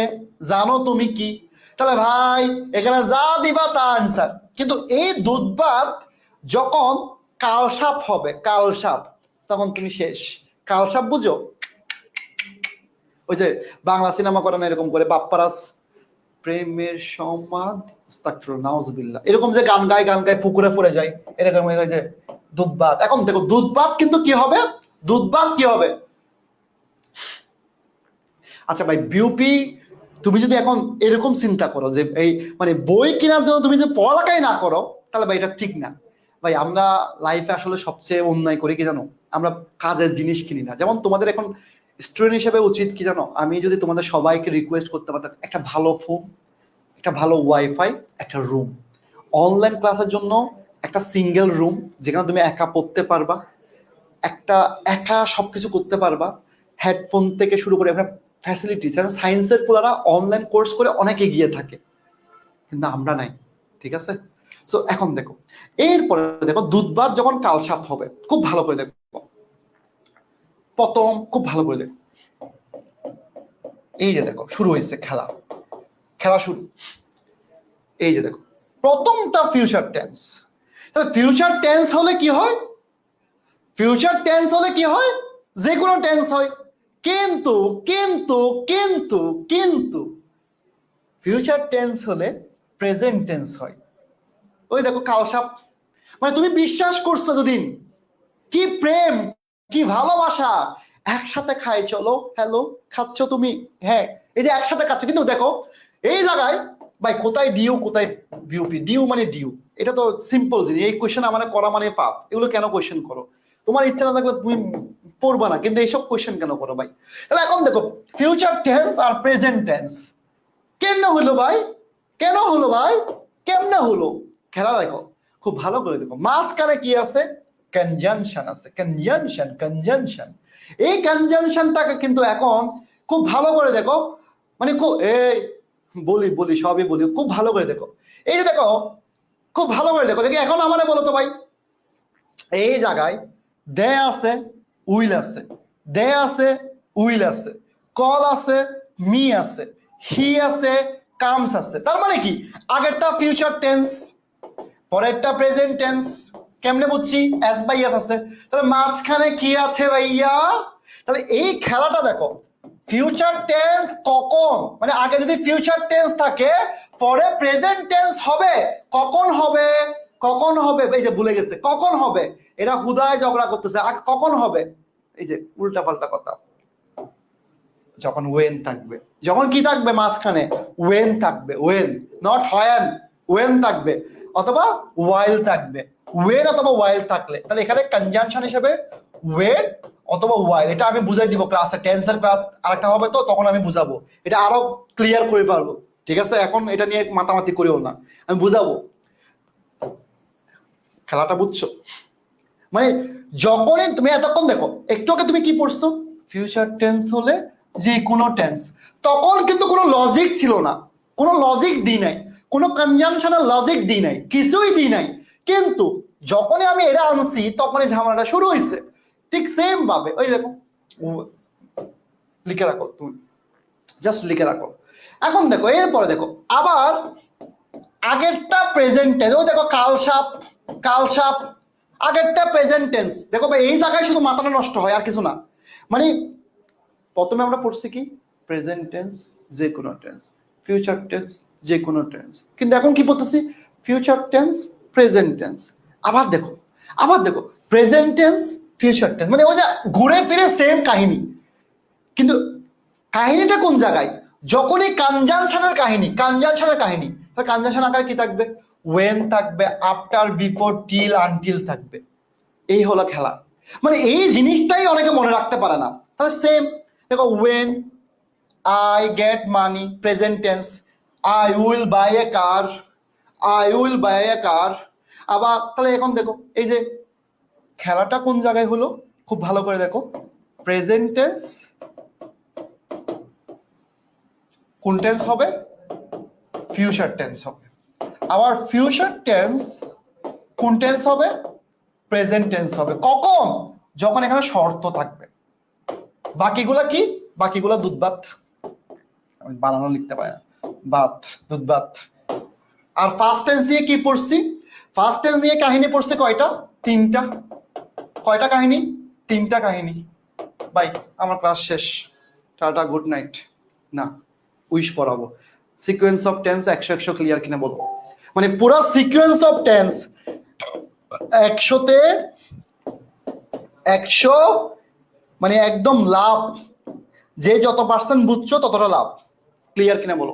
জানো তুমি কি? তাহলে ভাই এখানে যা দিবা তা আনসার। কিন্তু এই দুধবাত যখন কালসাপ হবে, কালসাপ, তখন তুমি শেষ। কালসাপ বুঝো? ওই যে বাংলা সিনেমা করে না এরকম করে, বাপ্পারাজ প্রেমের সমাদ নাউজুবিল্লাহ, এরকম যে গান গায় পুকুরে পড়ে যায়, এরকম যে দুধবাত। এখন দেখো দুধবাত কিন্তু কি হবে? দুধবাত কি হবে? আচ্ছা ভাই বিউপি, তুমি যদি এখন এরকম চিন্তা করো যে এই মানে বই কেনার জন্য তুমি যদি পড়ালেখাই না করো, তাহলে ভাই এটা ঠিক না। ভাই আমরা লাইফে আসলে সবচেয়ে অন্যায় করি কি জানো? আমরা কাজের জিনিস কিনি না। যেমন তোমাদের এখন স্টুডেন্ট হিসেবে উচিত কি জানো? আমি যদি তোমাদের সবাইকে রিকোয়েস্ট করতে পারতাম, একটা ভালো ফোন, একটা ভালো ওয়াইফাই, একটা রুম, অনলাইন ক্লাসের জন্য একটা সিঙ্গেল রুম যেখানে তুমি একা পড়তে পারবা, একটা একা সবকিছু করতে পারবা, হেডফোন থেকে শুরু করে আপনার ফ্যাসিলিটি। সায়েন্সের ফুলারা অনলাইন কোর্স করে অনেক এগিয়ে থাকে, কিন্তু আমরা নাই, ঠিক আছে? সো এখন দেখো, এরপরে দেখো দুধবাত যখন কালসাপ হবে, খুব ভালো করে দেখো প্রথম, খুব ভালো করে দেখো। এই যে দেখো শুরু হয়েছে খেলা, খেলা শুরু। এই যে দেখো প্রথমটা ফিউচার টেন্স। তাহলে ফিউচার টেন্স হলে কি হয়? ফিউচার টেন্স হলে কি হয়? যে কোনো টেন্স হয়। কিন্তু কিন্তু কিন্তু কিন্তু ফিউচার টেন্স হলে প্রেজেন্ট টেন্স হয়। ওই দেখো কালসাপ, মানে তুমি বিশ্বাস করছো দুদিন, কি প্রেম, কি ভালোবাসা, একসাথে খাই, চলো হ্যালো, খাচ্ছ তুমি, হ্যাঁ এই যে একসাথে খাচ্ছ। কিন্তু দেখো এই জায়গায় ভাই কোথায় ডিউ কোথায় বিউপি? ডিউ মানে ডিউ, এটা তো সিম্পল জিনিস। এই কোয়েশ্চেন আমার করা মানে পাপ, এগুলো কেন কোয়েশ্চেন করো? তোমার ইচ্ছা না থাকলে তুমি পড়বা না, কিন্তু এইসব কোয়েশ্চেন কেন করো ভাই? তাহলে এখন দেখো ফিউচার টেন্স আর প্রেজেন্ট টেন্স কেমনে হলো ভাই, কেন হলো ভাই, কেমনে হলো? খেলা দেখো, খুব ভালো করে দেখো, মাঝখানে কি আছে? কনজাংশন আছে, কনজাংশন কনজাংশন। এই কনজাংশনটাকে কিন্তু এখন খুব ভালো করে দেখো, মানে এই বলি বলি সবই বলি, খুব ভালো করে দেখো। এই যে দেখো, খুব ভালো করে দেখো, দেখি এখন আমারে বলো তো ভাই, এই জায়গায় দে আছে, উইল আছে, দে আছে, উইল আছে, কল আছে, মি আছে, হি আছে, কামস আছে। তার মানে কি, আগেরটা ফিউচার টেন্স, পরেরটা প্রেজেন্ট টেন্স। কেমনে বুঝছি? এস বাই এস আছে, তাহলে মাঝখানে কি আছে ভাইয়া? তাহলে এই খেলাটা দেখো, ফিউচার টেন্স কখন, মানে আগে যদি ফিউচার টেন্স থাকে পরে প্রেজেন্ট টেন্স হবে, কখন হবে? কখন হবে? এই যে ভুলে গেছে, কখন হবে? এরা হুদায় ঝগড়া করতেছে, কখন হবে? এই যে উল্টা পাল্টা কথা। যখন ওয়েন থাকবে, যখন কি থাকবে মাঝখানে? ওয়েন থাকবে, ওয়েন, নট হোয়েন, ওয়েন থাকবে, অথবা ওয়াইল থাকবে। ওয়েন অথবা ওয়াইল থাকলে তাহলে এখানে কনজাংশন হিসেবে ওয়েন অথবা ওয়াইল, এটা আমি বুঝাই দিব ক্লাসে, টেন্সের ক্লাস আরেকটা হবে তো, তখন আমি বুঝাবো, এটা আরো ক্লিয়ার করে পারবো। ঠিক আছে, এখন এটা নিয়ে মাতামাতি করিও না, আমি বুঝাবো। খেলাটা বুঝছো? মানে যখনই তুমি এতক্ষণ দেখো, একটু আগে তুমি কি পড়ছো? ফিউচার টেন্স হলে যে কোনো টেন্স, তখন কিন্তু কোনো লজিক ছিল না, কোনো লজিক দিই নাই, কোনো কনজাংশনাল লজিক দিই নাই, কিছুই দিই নাই। কিন্তু যখনই আমি এটা আনছি তখনই ঝামেলাটা শুরু হয়েছে। ঠিক সেম ভাবে ওই দেখো, লিখে রাখো তুমি, জাস্ট লিখে রাখো। এখন দেখো এরপরে দেখো আবার আগেরটা প্রেজেন্ট টেন্স, ওই দেখো কালসাপ, কালসাপ, আগেরটা প্রেজেন্ট টেন্স। দেখো ভাই এই জায়গায় শুধু মাথাটা নষ্ট হয় আর কিছু না। মানে প্রথমে আমরা পড়ছি কি? প্রেজেন্ট টেন্স যে কোনো টেন্স, ফিউচার টেন্স যে কোনো টেন্স, কিন্তু এখন কি পড়তেছি? Future tense, present tense. আবার দেখো, আবার দেখো প্রেজেন্ট টেন্স, ফিউচার টেন্স, মানে ওই যে ঘুরে ফিরে সেম কাহিনী। কিন্তু কাহিনীটা কোন জায়গায়? যখনই কনজাংশনের কাহিনী, কনজাংশনের কাহিনী, তাহলে কনজাংশন আকারে কি থাকবে? ওয়েন থাকবে, আফটার, বিফোর, টিল, আনটিল থাকবে। এই হলো খেলা। মানে এই জিনিসটাই অনেকে মনে রাখতে পারে না। তাহলে সেম দেখো, when I get money, present tense, I will buy a car, I will buy a car. আবার তাহলে এখন দেখো এই যে খেলাটা কোন জায়গায় হলো, খুব ভালো করে দেখো, প্রেজেন্ট টেন্স কোন টেন্স হবে? ফিউচার টেন্স হবে। আবার ফিউচার টেন্স কোন টেন্স হবে? প্রেজেন্ট টেন্স হবে। কখন? যখন এখানে শর্ত থাকবে। বাকিগুলা কি? বাকিগুলা দুধ ভাত, আমি বানানো লিখতে পারি না, ভাত, দুধ ভাত। আর ফার্স্ট টেন্স দিয়ে কি পড়ছি? ফার্স্ট টেন্স নিয়ে কাহিনী পড়ছে কয়টা? তিনটা। কয়টা কাহিনী? তিনটা কাহিনী। বাই, আমার ক্লাস শেষ, টাটা, গুড নাইট। না, উইশ পড়াবো। সিকোয়েন্স অফ টেন্স 100 ক্লিয়ার কিনা বলো। মানে পুরো সিকোয়েন্স অফ টেন্স 100-তে 100, মানে একদম লাভ। যে যত পার্সেন্ট বুঝছো ততটা লাভ। ক্লিয়ার কিনা বলো,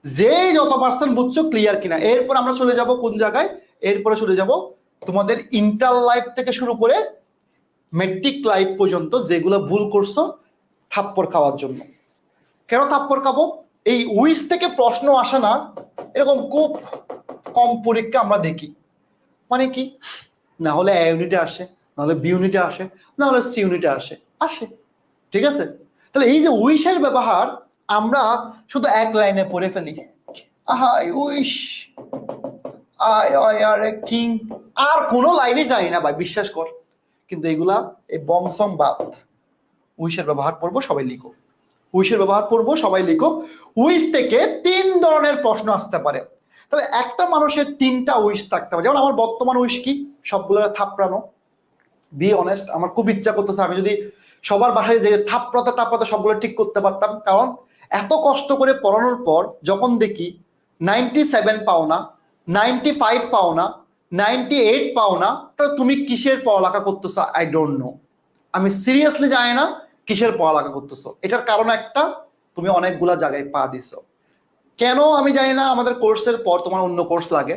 যে যত পার্সেন্ট বুঝছো ক্লিয়ার কিনা। এরপর আমরা চলে যাব কোন জায়গায়? এরপরে চলে যাব তোমাদের ইন্টার লাইফ থেকে শুরু করে মেট্রিক লাইফ পর্যন্ত যেগুলো ভুল করছো থাপ্পড় খাওয়ার জন্য। কেন থাপ্পড় খাবো? এই উইস থেকে প্রশ্ন আসে না, এরকম খুব কম পরীক্ষা আমরা দেখি। মানে কি, না হলে এ ইউনিটে আসে, না হলে বি ইউনিটে আসে, না হলে সি ইউনিটে আসে, আসে। ঠিক আছে, তাহলে এই যে উইশের ব্যবহার আমরা শুধু এক লাইনে পড়ে ফেলি, I wish I were a king, আর কোনো লাইনে জানি না ভাই, বিশ্বাস কর। কিন্তু এগুলা এই বংশম বাদ। উইশের ব্যবহার পড়বো, সবাই লিখো। উইশের ব্যবহার পড়বো, সবাই লিখো। উইশ থেকে 3 ধরনের প্রশ্ন আসতে পারে। তাহলে একটা মানুষের 3টা উইশ থাকতে পারে। যেমন আমার বর্তমান উইশ কি? সবগুলো থাপড়ানো। বি অনেস্ট, আমার খুব ইচ্ছা করতেছে আমি যদি সবার বাসায় যে থাপড়াতে থাপড়াতে সবগুলো ঠিক করতে পারতাম। কারণ এত কষ্ট করে পড়ানোর পর যখন দেখি 97 পাও না, 95 পাও না, 98 পাও না, তাহলে তুমি কিসের পড়ালেখা করতেছো? I don't know. আমি সিরিয়াসলি জানি না কিসের পড়ালেখা করতেছো। এটার কারণ একটা, তুমি অনেকগুলা জায়গায় পা দিছো। কেন আমি জানি না, আমাদের কোর্সের পর তোমার অন্য কোর্স লাগে।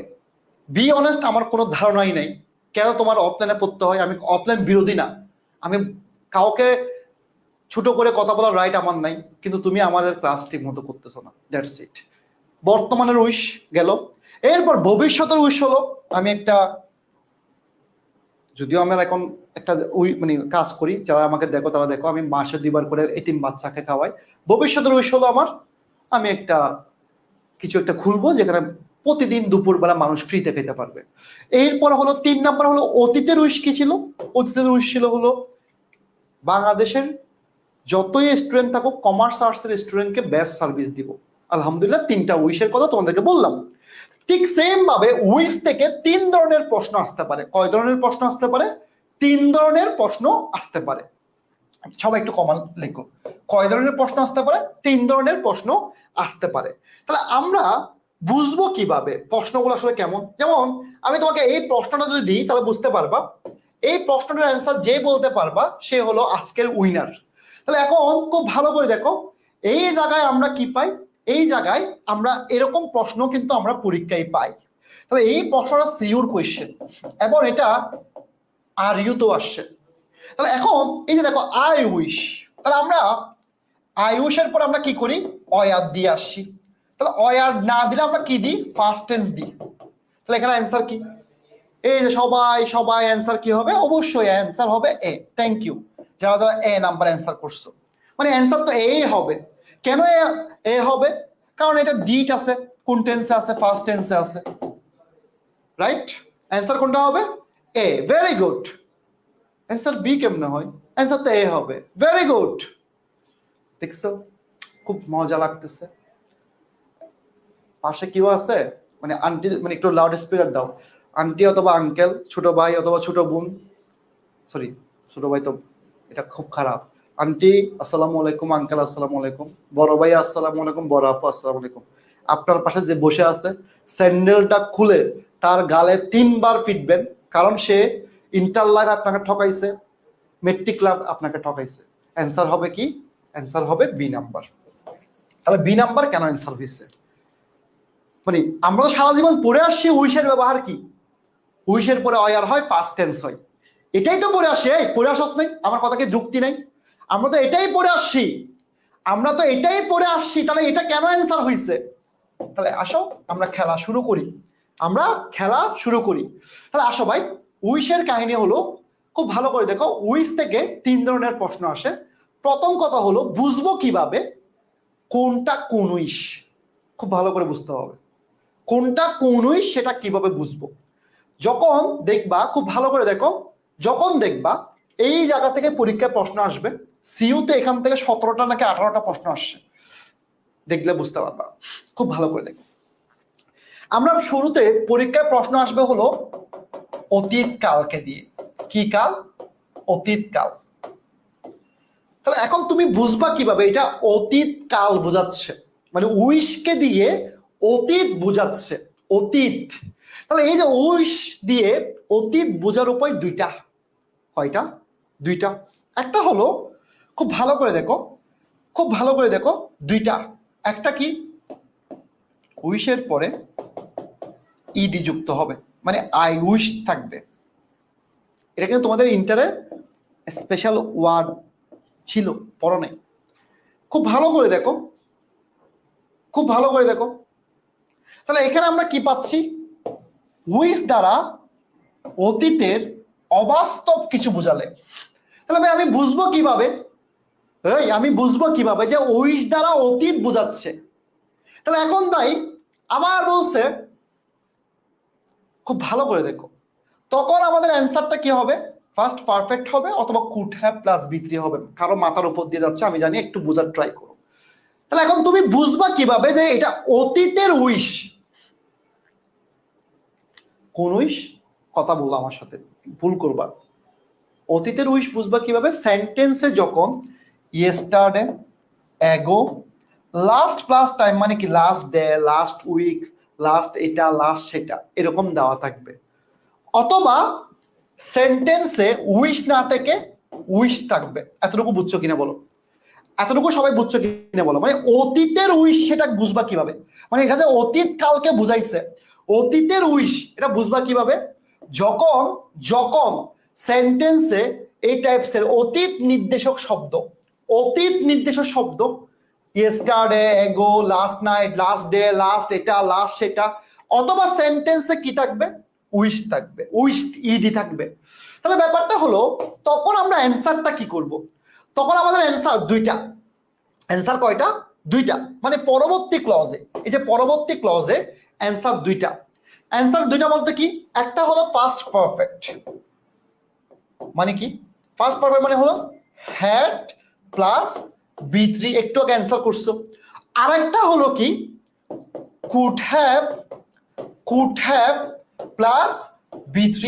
বি অনেস্ট, আমার কোনো ধারণাই নেই। কেন তোমার অফলাইনে পড়তে হয়? আমি অফলাইন বিরোধী না, আমি কাউকে ছোট করে কথা বলার রাইট আমার নাই, কিন্তু তুমি আমাদের ক্লাস ঠিক মতো করতেছো না, দ্যাটস ইট। বর্তমানের উইশ গেল, এরপর ভবিষ্যতের উইশ হলো, আমি একটা, যদিও আমরা এখন একটা মানে কাজ করি, যারা আমাকে দেখো তারা দেখো, আমি মাসে 2বার করে এতিম বাচ্চাকে খাওয়াই। ভবিষ্যতের উইশ হলো আমার, আমি একটা কিছু একটা খুলবো যেখানে প্রতিদিন দুপুরবেলা মানুষ ফ্রিতে খেতে পারবে। এরপর হলো 3 নাম্বার হলো অতীতের উইশ কি ছিল? অতীতের উইশ ছিল হলো বাংলাদেশের যতই স্টুডেন্ট থাকুক, কমার্স আর্টসের স্টুডেন্টকে বেস্ট সার্ভিস দিব। আলহামদুলিল্লাহ, 3টা উইশের কথা তোমাদেরকে বললাম। ঠিক সেম ভাবে উইশ থেকে 3 ধরনের প্রশ্ন আসতে পারে। কয় ধরনের প্রশ্ন আসতে পারে? 3 ধরনের প্রশ্ন আসতে পারে। সবাই একটু কমান লেখো, কয় ধরনের প্রশ্ন আসতে পারে? 3 ধরনের প্রশ্ন আসতে পারে। তাহলে আমরা বুঝবো কিভাবে প্রশ্নগুলো আসলে কেমন? যেমন আমি তোমাকে এই প্রশ্নটা যদি দিই তাহলে বুঝতে পারবা, এই প্রশ্নটার অ্যান্সার যে বলতে পারবা সে হলো আজকের উইনার। তাহলে এখন খুব ভালো করে দেখো, এই জায়গায় আমরা কি পাই? এই জায়গায় আমরা এরকম প্রশ্ন কিন্তু আমরা পরীক্ষায় পাই। তাহলে এই প্রশ্নটা সিউর কোয়েশ্চেন এবং এটা আর ইউ তো আসছে। তাহলে এখন এই যে দেখো আই উইশ, তাহলে আমরা আই উইশের পর আমরা কি করি? অয়ার দিয়ে আসছি। তাহলে অয়ার না দিলে আমরা কি দিই? ফার্স্ট টেন্স দিই। তাহলে এখানে অ্যান্সার কি? এই যে সবাই সবাই অ্যান্সার কি হবে? অবশ্যই অ্যান্সার হবে এ। থ্যাংক ইউ যারা যারা এ নাম্বার অ্যান্সার করছো, মানে অ্যান্সার তো এ হবে। কেন এ হবে? কারণ এটা ডিট আছে, কোন টেন্সে আছে? ফার্স্ট টেন্সে আছে, রাইট? অ্যান্সার কোনটা হবে? A. Very good. Answer B কেমনে হয়? অ্যান্সার তো এ হবে। Very good. দেখছো, খুব মজা লাগতেছে। পাশে কেউ আছে? মানে আন্টি, মানে একটু লাউড স্পিকার দাও। আন্টি অথবা আঙ্কেল, ছোট ভাই অথবা ছোট বোন, সরি ছোট ভাই তো এটা খুব খারাপ। আন্টি আসসালামু আলাইকুম, আঙ্কেল আসসালামু আলাইকুম, বড় ভাই আসসালামু আলাইকুম, বড় আপু আসসালামু আলাইকুম। আপনার পাশে যে বসে আছে স্যান্ডেলটা খুলে তার গালে 3বার পিটবেন, কারণ সে ইন্টার লাইফ আপনাকে ঠকাইছে, মেট্রিক লাভ আপনাকে ঠকাইছে। অ্যান্সার হবে কি? অ্যান্সার হবে বি নাম্বার। তাহলে বি নাম্বার কেন অ্যান্সার হয়েছে? মানে আমরা তো সারা জীবন পড়ে আসছি উইশের ব্যবহার কি, উইশের পরে অয়ার হয়, পাস্ট টেন্স হয়, এটাই তো পড়ে আসি। এই পড়ে আসছ নাই? আমার কথাকে যুক্তি নাই? আমরা তো এটাই পড়ে আসছি, আমরা তো এটাই পড়ে আসছি, তাহলে এটা কেন অ্যান্সার হয়েছে? তাহলে আসো আমরা খেলা শুরু করি, আমরা খেলা শুরু করি। তাহলে আসো ভাই, উইশের কাহিনী হলো, খুব ভালো করে দেখো, উইশ থেকে 3 ধরনের প্রশ্ন আসে। প্রথম কথা হলো বুঝবো কিভাবে কোনটা কোন উইশ? খুব ভালো করে বুঝতে হবে কোনটা কোন উইশ, সেটা কিভাবে বুঝবো? যখন দেখবা, খুব ভালো করে দেখো, যখন দেখবা এই জায়গা থেকে পরীক্ষায় প্রশ্ন আসবে, সিইউতে এখান থেকে 17টা নাকি 18টা প্রশ্ন আসছে, দেখলে বুঝতে পারবা। খুব ভালো করে দেখো, আমরা শুরুতে পরীক্ষায় প্রশ্ন আসবে হলো অতীত কালকে দিয়ে। কি কাল? অতীত কাল। তাহলে এখন তুমি বুঝবা কিভাবে এটা অতীত কাল বোঝাচ্ছে, মানে উইশকে দিয়ে অতীত বোঝাচ্ছে, অতীত। তাহলে এই যে উইশ দিয়ে অতীত বোঝার উপায় 2টা। কয়টা? 2টা। একটা হলো, খুব ভালো করে দেখো, খুব ভালো করে দেখো, 2টা। একটা কি? উইশের পরে ইডি যুক্ত হবে, মানে আই উইশ থাকবে। এটা কিন্তু তোমাদের ইন্টারে স্পেশাল ওয়ার্ড ছিল, পড়ো নাই। খুব ভালো করে দেখো, খুব ভালো করে দেখো। তাহলে এখানে আমরা কি পাচ্ছি? উইশ দ্বারা অতীতের অবাস্তব কিছু বোঝালে। তাহলে ভাই আমি বুঝবো কিভাবে? এই আমি বুঝবো কিভাবে যে উইশ দ্বারা অতীত বোঝাচ্ছে? তাহলে এখন ভাই আবার বলছে, খুব ভালো করে দেখো, তখন আমাদের অ্যান্সারটা কি হবে? ফার্স্ট পারফেক্ট হবে অথবা কুড হ্যাভ প্লাস বি3 হবে। কারো মাথার উপর দিয়ে যাচ্ছে আমি জানি, একটু বোঝার ট্রাই করো। তাহলে এখন তুমি বুঝবা কিভাবে যে এটা অতীতের উইশ? কোন উইশ? কথা বললো আমার সাথে, ভুল করবা। অতীতের উইশ বুঝবা কিভাবে? সেন্টেন্সে যখন yesterday, ago, last plus time, মানে কি last day, last week, last এটা, লাস্ট সেটা, এরকম দেওয়া থাকবে। অথবা সেন্টেন্সে উইশ না থেকে উইশ থাকবে। এতটুকু বুঝছো কিনা বলো? এতটুকু সবাই বুঝছো কিনা বলো? মানে অতীতের উইশ সেটা বুঝবা কিভাবে? মানে এখানে অতীত কালকে বুঝাইছে, অতীতের উইশ এটা বুঝবা কিভাবে? যখন যখন সেন্টেন্সে এই টাইপসের অতীত নির্দেশক শব্দ ইয়েস্টারডে, এগো, last night, last day, last এটা, লাস্ট সেটা, অথবা সেন্টেন্সে কি থাকবে, উইশ থাকবে, উইশড ইডি থাকবে। তাহলে ব্যাপারটা হলো তখন আমরা অ্যান্সারটা কি করব? তখন আমাদের অ্যান্সার দুইটা। অ্যান্সার কয়টা? দুইটা। মানে পরবর্তী ক্লজে, এই যে পরবর্তী ক্লজে অ্যান্সার দুইটা। অ্যান্সার দুইটা বলতে কি, একটা হলো ফার্স্ট পারফেক্ট, মানে কি ফার্স্ট পারফেক্ট মানে হলো হ্যাড প্লাস B3, একটু আগে অ্যান্সার করছো। আরেকটা হলো কি কুড হ্যাভ প্লাস B3।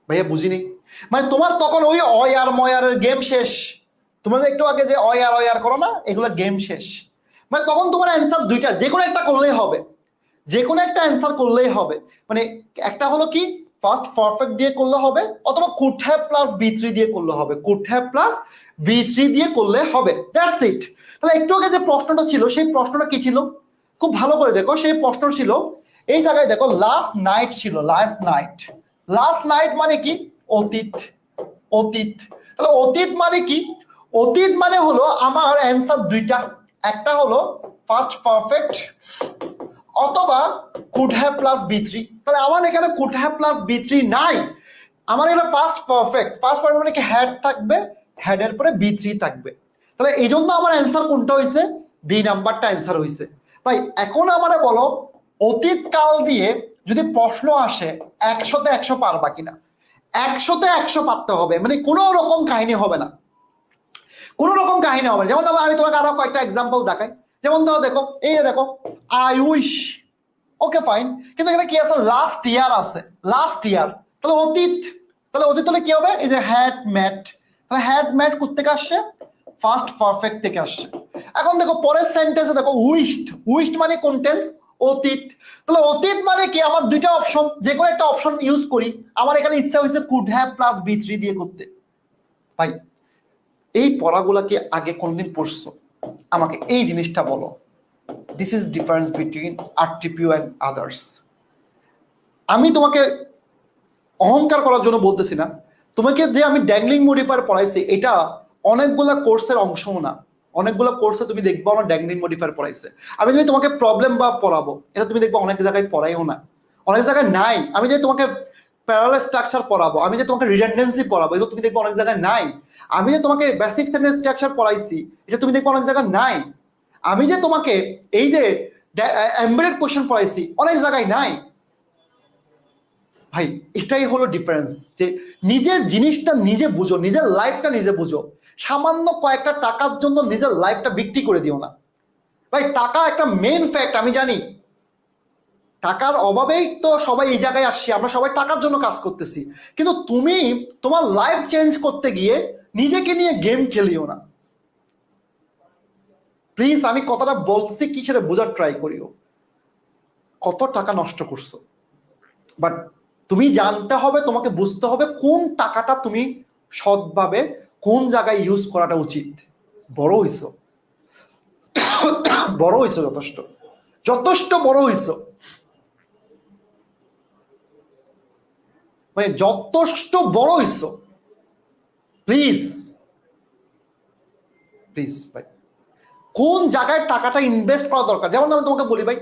ভাইয়া বুঝিনি, মানে তোমার তখন ওই অয়ার ময়ারের গেম শেষ। তোমরা একটু আগে যে অয়ার করো না, এগুলো গেম শেষ। মানে তখন তোমার অ্যান্সার দুইটা, যে কোনো একটা করলেই হবে, যে কোনো একটা অ্যান্সার করলেই হবে। মানে একটা হলো কি ফার্স্ট পারফেক্ট দিয়ে করলে হবে, অথবা কুড হ্যাভ প্লাস B3 দিয়ে করলে হবে, কুড হ্যাভ প্লাস B3 দিয়ে করলে হবে, দ্যাটস ইট। তাহলে একটু আগে যে প্রশ্নটা ছিল, সেই প্রশ্নটা কি ছিল খুব ভালো করে দেখো। সেই প্রশ্ন ছিল এই জায়গায় দেখো, লাস্ট নাইট ছিল, লাস্ট নাইট মানে কি অতীত। তাহলে অতীত মানে কি, অতীত মানে হলো আমার অ্যান্সার দুইটা, একটা হলো ফার্স্ট পারফেক্ট অথবা কুড হ্যাভ প্লাস B3। তাহলে আমার এখানে কুড হ্যাভ প্লাস B3 নাই, আমার এখানে ফার্স্ট পারফেক্ট মানে কি হ্যাড থাকবে, হ্যাডের পরে B3 থাকবে। তাহলে এই জন্য আমার অ্যান্সার কোনটা হয়েছে, বি নাম্বারটা অ্যান্সার হয়েছে। ভাই এখন আমারে বলো, অতীত কাল দিয়ে যদি প্রশ্ন আসে 100-তে 100 পারবা কিনা? 100-তে 100 পারতে হবে, মানে কোনো রকম কাহিনী হবে না, কোনো রকম কাহিনী হবে না। যেমন আমি তোমাকে আরো কয়েকটা এক্সাম্পল দেখাই। যেমন ধরো দেখো, এই যে দেখো আই উইশ, ওকে ফাইন, কিন্তু এখানে কি আছে, লাস্ট ইয়ার আছে, লাস্ট ইয়ার, তাহলে অতীত। তাহলে অতীত হলে কি হবে, এই যে হ্যাড ম্যাট, তাহলে হ্যাড ম্যাট কোথেকে আসছে, ফার্স্ট পারফেক্ট থেকে আসছে। এখন দেখো পরের সেন্টেন্সে দেখো উইশড মানে কোন টেন্স, অতীত। তাহলে অতীত মানে কি, আমার দুইটা অপশন, যে কোনো একটা অপশন ইউজ করি। আমার এখানে ইচ্ছা হয়েছে কুড হ্যাভ প্লাস B3 দিয়ে করতে। ভাই এই পড়াগুলা কি আগে কোনদিন পড়ছো? আমাকে এই জিনিসটা বলো। This is difference between RTPU and others. আমি তোমাকে অহংকার করার জন্য বলতেছি না, তোমাকে যে আমি ড্যাংলিং মডিফায়ার পড়াইছি, এটা অনেকগুলা কোর্সের অংশও না। অনেকগুলো কোর্সে তুমি দেখবো আমার ড্যাংলিং মডিফায়ার পড়াইছে। আমি যদি তোমাকে প্রবলেম বা পড়াবো, এটা তুমি দেখবো অনেক জায়গায় পড়াইও না, অনেক জায়গায় নাই। আমি যে তোমাকে প্যারালাল স্ট্রাকচার পড়াবো, আমি যে তোমাকে রিডান্ডেন্সি পড়াবো, এটা তুমি দেখবো অনেক জায়গায় নাই। আমি যে তোমাকে বেসিক সেন্টেন্স স্ট্রাকচার পড়াইছি, এটা তুমি দেখবো অনেক জায়গায় নাই। আমি যে তোমাকে এই যে এমবেডেড কোশ্চেন পড়াইছি, অনেক জায়গায় নাই। ভাই এটাই হলো ডিফারেন্স, যে নিজের জিনিসটা নিজে বুঝো, নিজের লাইফটা নিজে বুঝো। সামান্য কয়েকটা টাকার জন্য নিজের লাইফটা বিক্রি করে দিও না। ভাই টাকা একটা মেইন ফ্যাক্ট, আমি জানি টাকার অভাবেই তো সবাই এই জায়গায় আসছি, আমরা সবাই টাকার জন্য কাজ করতেছি। কিন্তু তুমি তোমার লাইফ চেঞ্জ করতে গিয়ে নিজেকে নিয়ে গেম খেলিও না প্লিজ। আমি কথাটা বলছি কি সেটা বোঝার ট্রাই করিও। কত টাকা নষ্ট করছো, বাট তুমি জানতে হবে, তোমাকে বুঝতে হবে কোন টাকাটা তুমি সৎভাবে কোন জায়গায় ইউজ করাটা উচিত। বড় হইছো, বড় হইছো, যথেষ্ট বড় হইছো, মানে যথেষ্ট বড় হইছো। প্লিজ প্লিজ ভাই, কোন জায়গায় টাকাটা ইনভেস্ট করা দরকার। যেমন আমি তোমাকে বলি ভাই,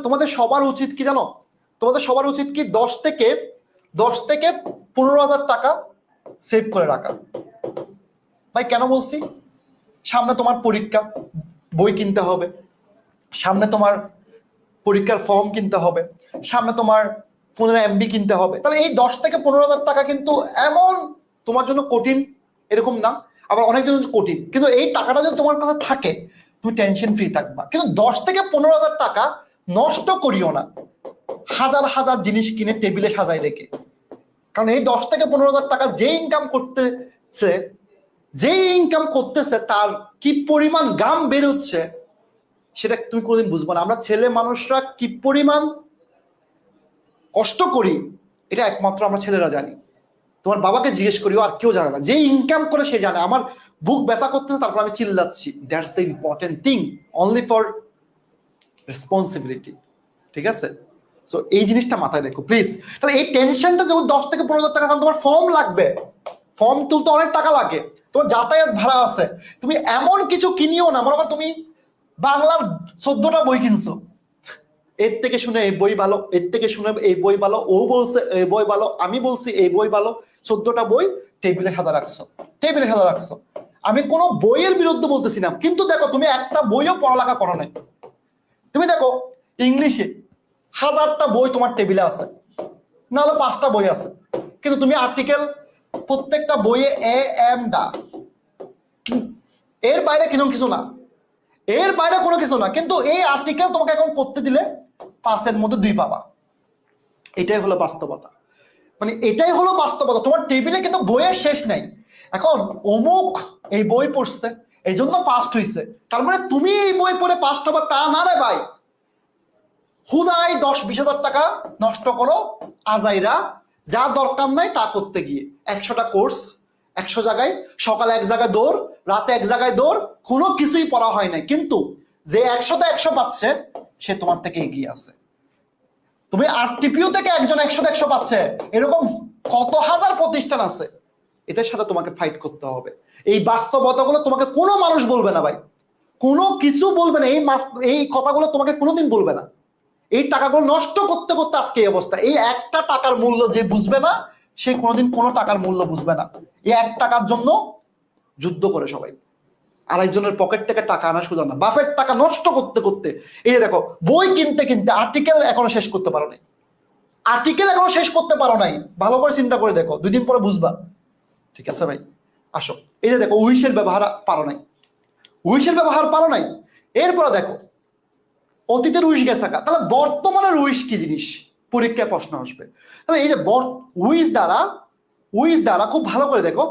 তোমাদের সবার উচিত কি জানো, তোমাদের সবার উচিত কি 10 থেকে 15,000 টাকা সেভ করে রাখা। ভাই কেন বলছি, সামনে তোমার পরীক্ষা, বই কিনতে হবে, সামনে তোমার পরীক্ষার ফর্ম কিনতে হবে, সামনে তোমার ফোনের MB কিনতে হবে। তাহলে এই 10 থেকে 15,000 টাকা কিন্তু এমন তোমার জন্য কঠিন এরকম না, আবার অনেক জন্য কঠিন। কিন্তু এই টাকাটা যদি তোমার কাছে থাকে, তুমি টেনশন ফ্রি থাকবা। কিন্তু 10 থেকে 15,000 টাকা নষ্ট করিও না হাজার হাজার জিনিস কিনে টেবিলে সাজাই রেখে। কারণ এই 10 থেকে 15,000 টাকা যে ইনকাম করতেছে তার কি পরিমাণ গাম বেরোচ্ছে সেটা তুমি কোনোদিন বুঝবো না। আমরা ছেলে মানুষরা কি পরিমাণ কষ্ট করি, এটা একমাত্র আমরা ছেলেরা জানি। তোমার বাবাকে জিজ্ঞেস করিও, আর কেউ জানে না। যে ইনকাম করে সে জানে। আমার বুক ব্যথা করতেছে, তারপর আমি চিল্লাচ্ছি, that's the important thing, only for responsibility. ঠিক আছে, সো এই জিনিসটা মাথায় রেখো প্লিজ। তাহলে এই টেনশনটা যখন 10 থেকে 15,000 টাকা, কারণ তোমার ফর্ম লাগবে, ফর্ম তুলতে অনেক টাকা লাগে, তোমার যাতায়াত ভাড়া আছে, তুমি এমন কিছু কিনিও না। মনে করো তুমি বাংলার 14টা বই কিনছো, এর থেকে শুনে এই বই ভালো, এর থেকে শুনে এই বই ভালো, ও বলছে এই বই ভালো, আমি বলছি এই বই ভালো, 14টা বই টেবিলে সাজা রাখছো, টেবিলে সাজা রাখছো। আমি কোনো বইয়ের বিরুদ্ধে বলতেছি না, কিন্তু দেখো তুমি একটা বইও পড়ালেখা করো নাই। তুমি দেখো ইংলিশে 1000টা বই তোমার টেবিলে আছে, নাহলে 5টা বই আছে, কিন্তু তুমি আর্টিকেল প্রত্যেকটা বইয়ে এ এন দা, এর বাইরে কিছু না, এর বাইরে কোনো কিছু না। কিন্তু এই আর্টিকেল তোমাকে এখন করতে দিলে 5-এর মধ্যে 2 পাবা। এটাই হলো বাস্তবতা, মানে এটাই হলো বাস্তবতা। তোমার টেবিলে কিন্তু বইয়ের শেষ নাই। এখন অমুক এই বই পড়ছে এই জন্য ফার্স্ট হয়েছে, তার মানে তুমি এই বই পড়ে ফার্স্ট হবে তা না রে ভাই। হুদাই 10-20 হাজার টাকা নষ্ট করো আজাইরা, যা দরকার নাই তা করতে গিয়ে। 100টা কোর্স 100 জায়গায়, সকালে 1 জায়গায় দৌড়, রাতে 1 জায়গায় দৌড়, কোনো কিছুই পড়া হয় নাই, কিন্তু যে 100তে 100 পাচ্ছে সে তোমার থেকে এগিয়ে আছে। তুমি আরটিপিও থেকে একজন 100তে 100 পাচ্ছে, এরকম কত হাজার প্রতিষ্ঠান আছে। এদের সাথে তোমাকে ফাইট করতে হবে। এই বাস্তবতাগুলো তোমাকে কোনো মানুষ বলবে না ভাই, কোনো কিছু বলবে না। এই কথাগুলো তোমাকে কোনোদিন বলবে না। এই টাকাগুলো নষ্ট করতে করতে আজকে এই অবস্থা। এই একটা টাকার মূল্য যে বুঝবে না, সে কোনোদিন কোনো টাকার মূল্য বুঝবে না। এই 1 টাকার জন্য যুদ্ধ করে সবাই, আরেকজনের পকেট থেকে টাকা আনা সোজা না। বাপের টাকা নষ্ট করতে করতে এই দেখো বই কিনতে কিনতে আর্টিকেল এখনো শেষ করতে পারো নাই, আর্টিকেল এখনো শেষ করতে পারো নাই। ভালো করে চিন্তা করে দেখো, 2 দিন পরে বুঝবা। ঠিক আছে ভাই, আসো। এই যে দেখো উইশের ব্যবহার পারো নাই, উইশের ব্যবহার পারো নাই। এরপরে দেখো অতীতের উইশ গেছে থাকা, তাহলে বর্তমানের উইশ কি জিনিস পরীক্ষায় প্রশ্ন আসবে। তাহলে এই যে উইশ দ্বারা খুব ভালো করে দেখো,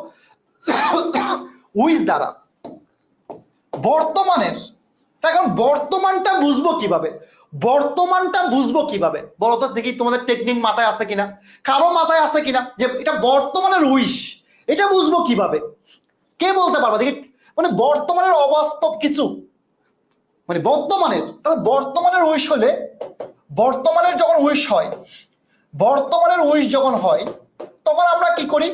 উইশ দ্বারা বর্তমানের, এখন বর্তমানটা বুঝবো কিভাবে, বর্তমানটা বুঝবো কিভাবে বলো তো দেখি। তোমাদের টেকনিক মাথায় আছে কিনা, কারো মাথায় আছে কিনা, যে এটা বর্তমানের উইশ, এটা বুঝবো কিভাবে? কে বলতে পারবে দেখি? মানে বর্তমানের অবাস্তব কিছু, মানে বর্তমানের, তাহলে বর্তমানের উইশ হলে, বর্তমানের যখন উইশ হয়, বর্তমানের উইশ যখন হয় তখন আমরা কি করি?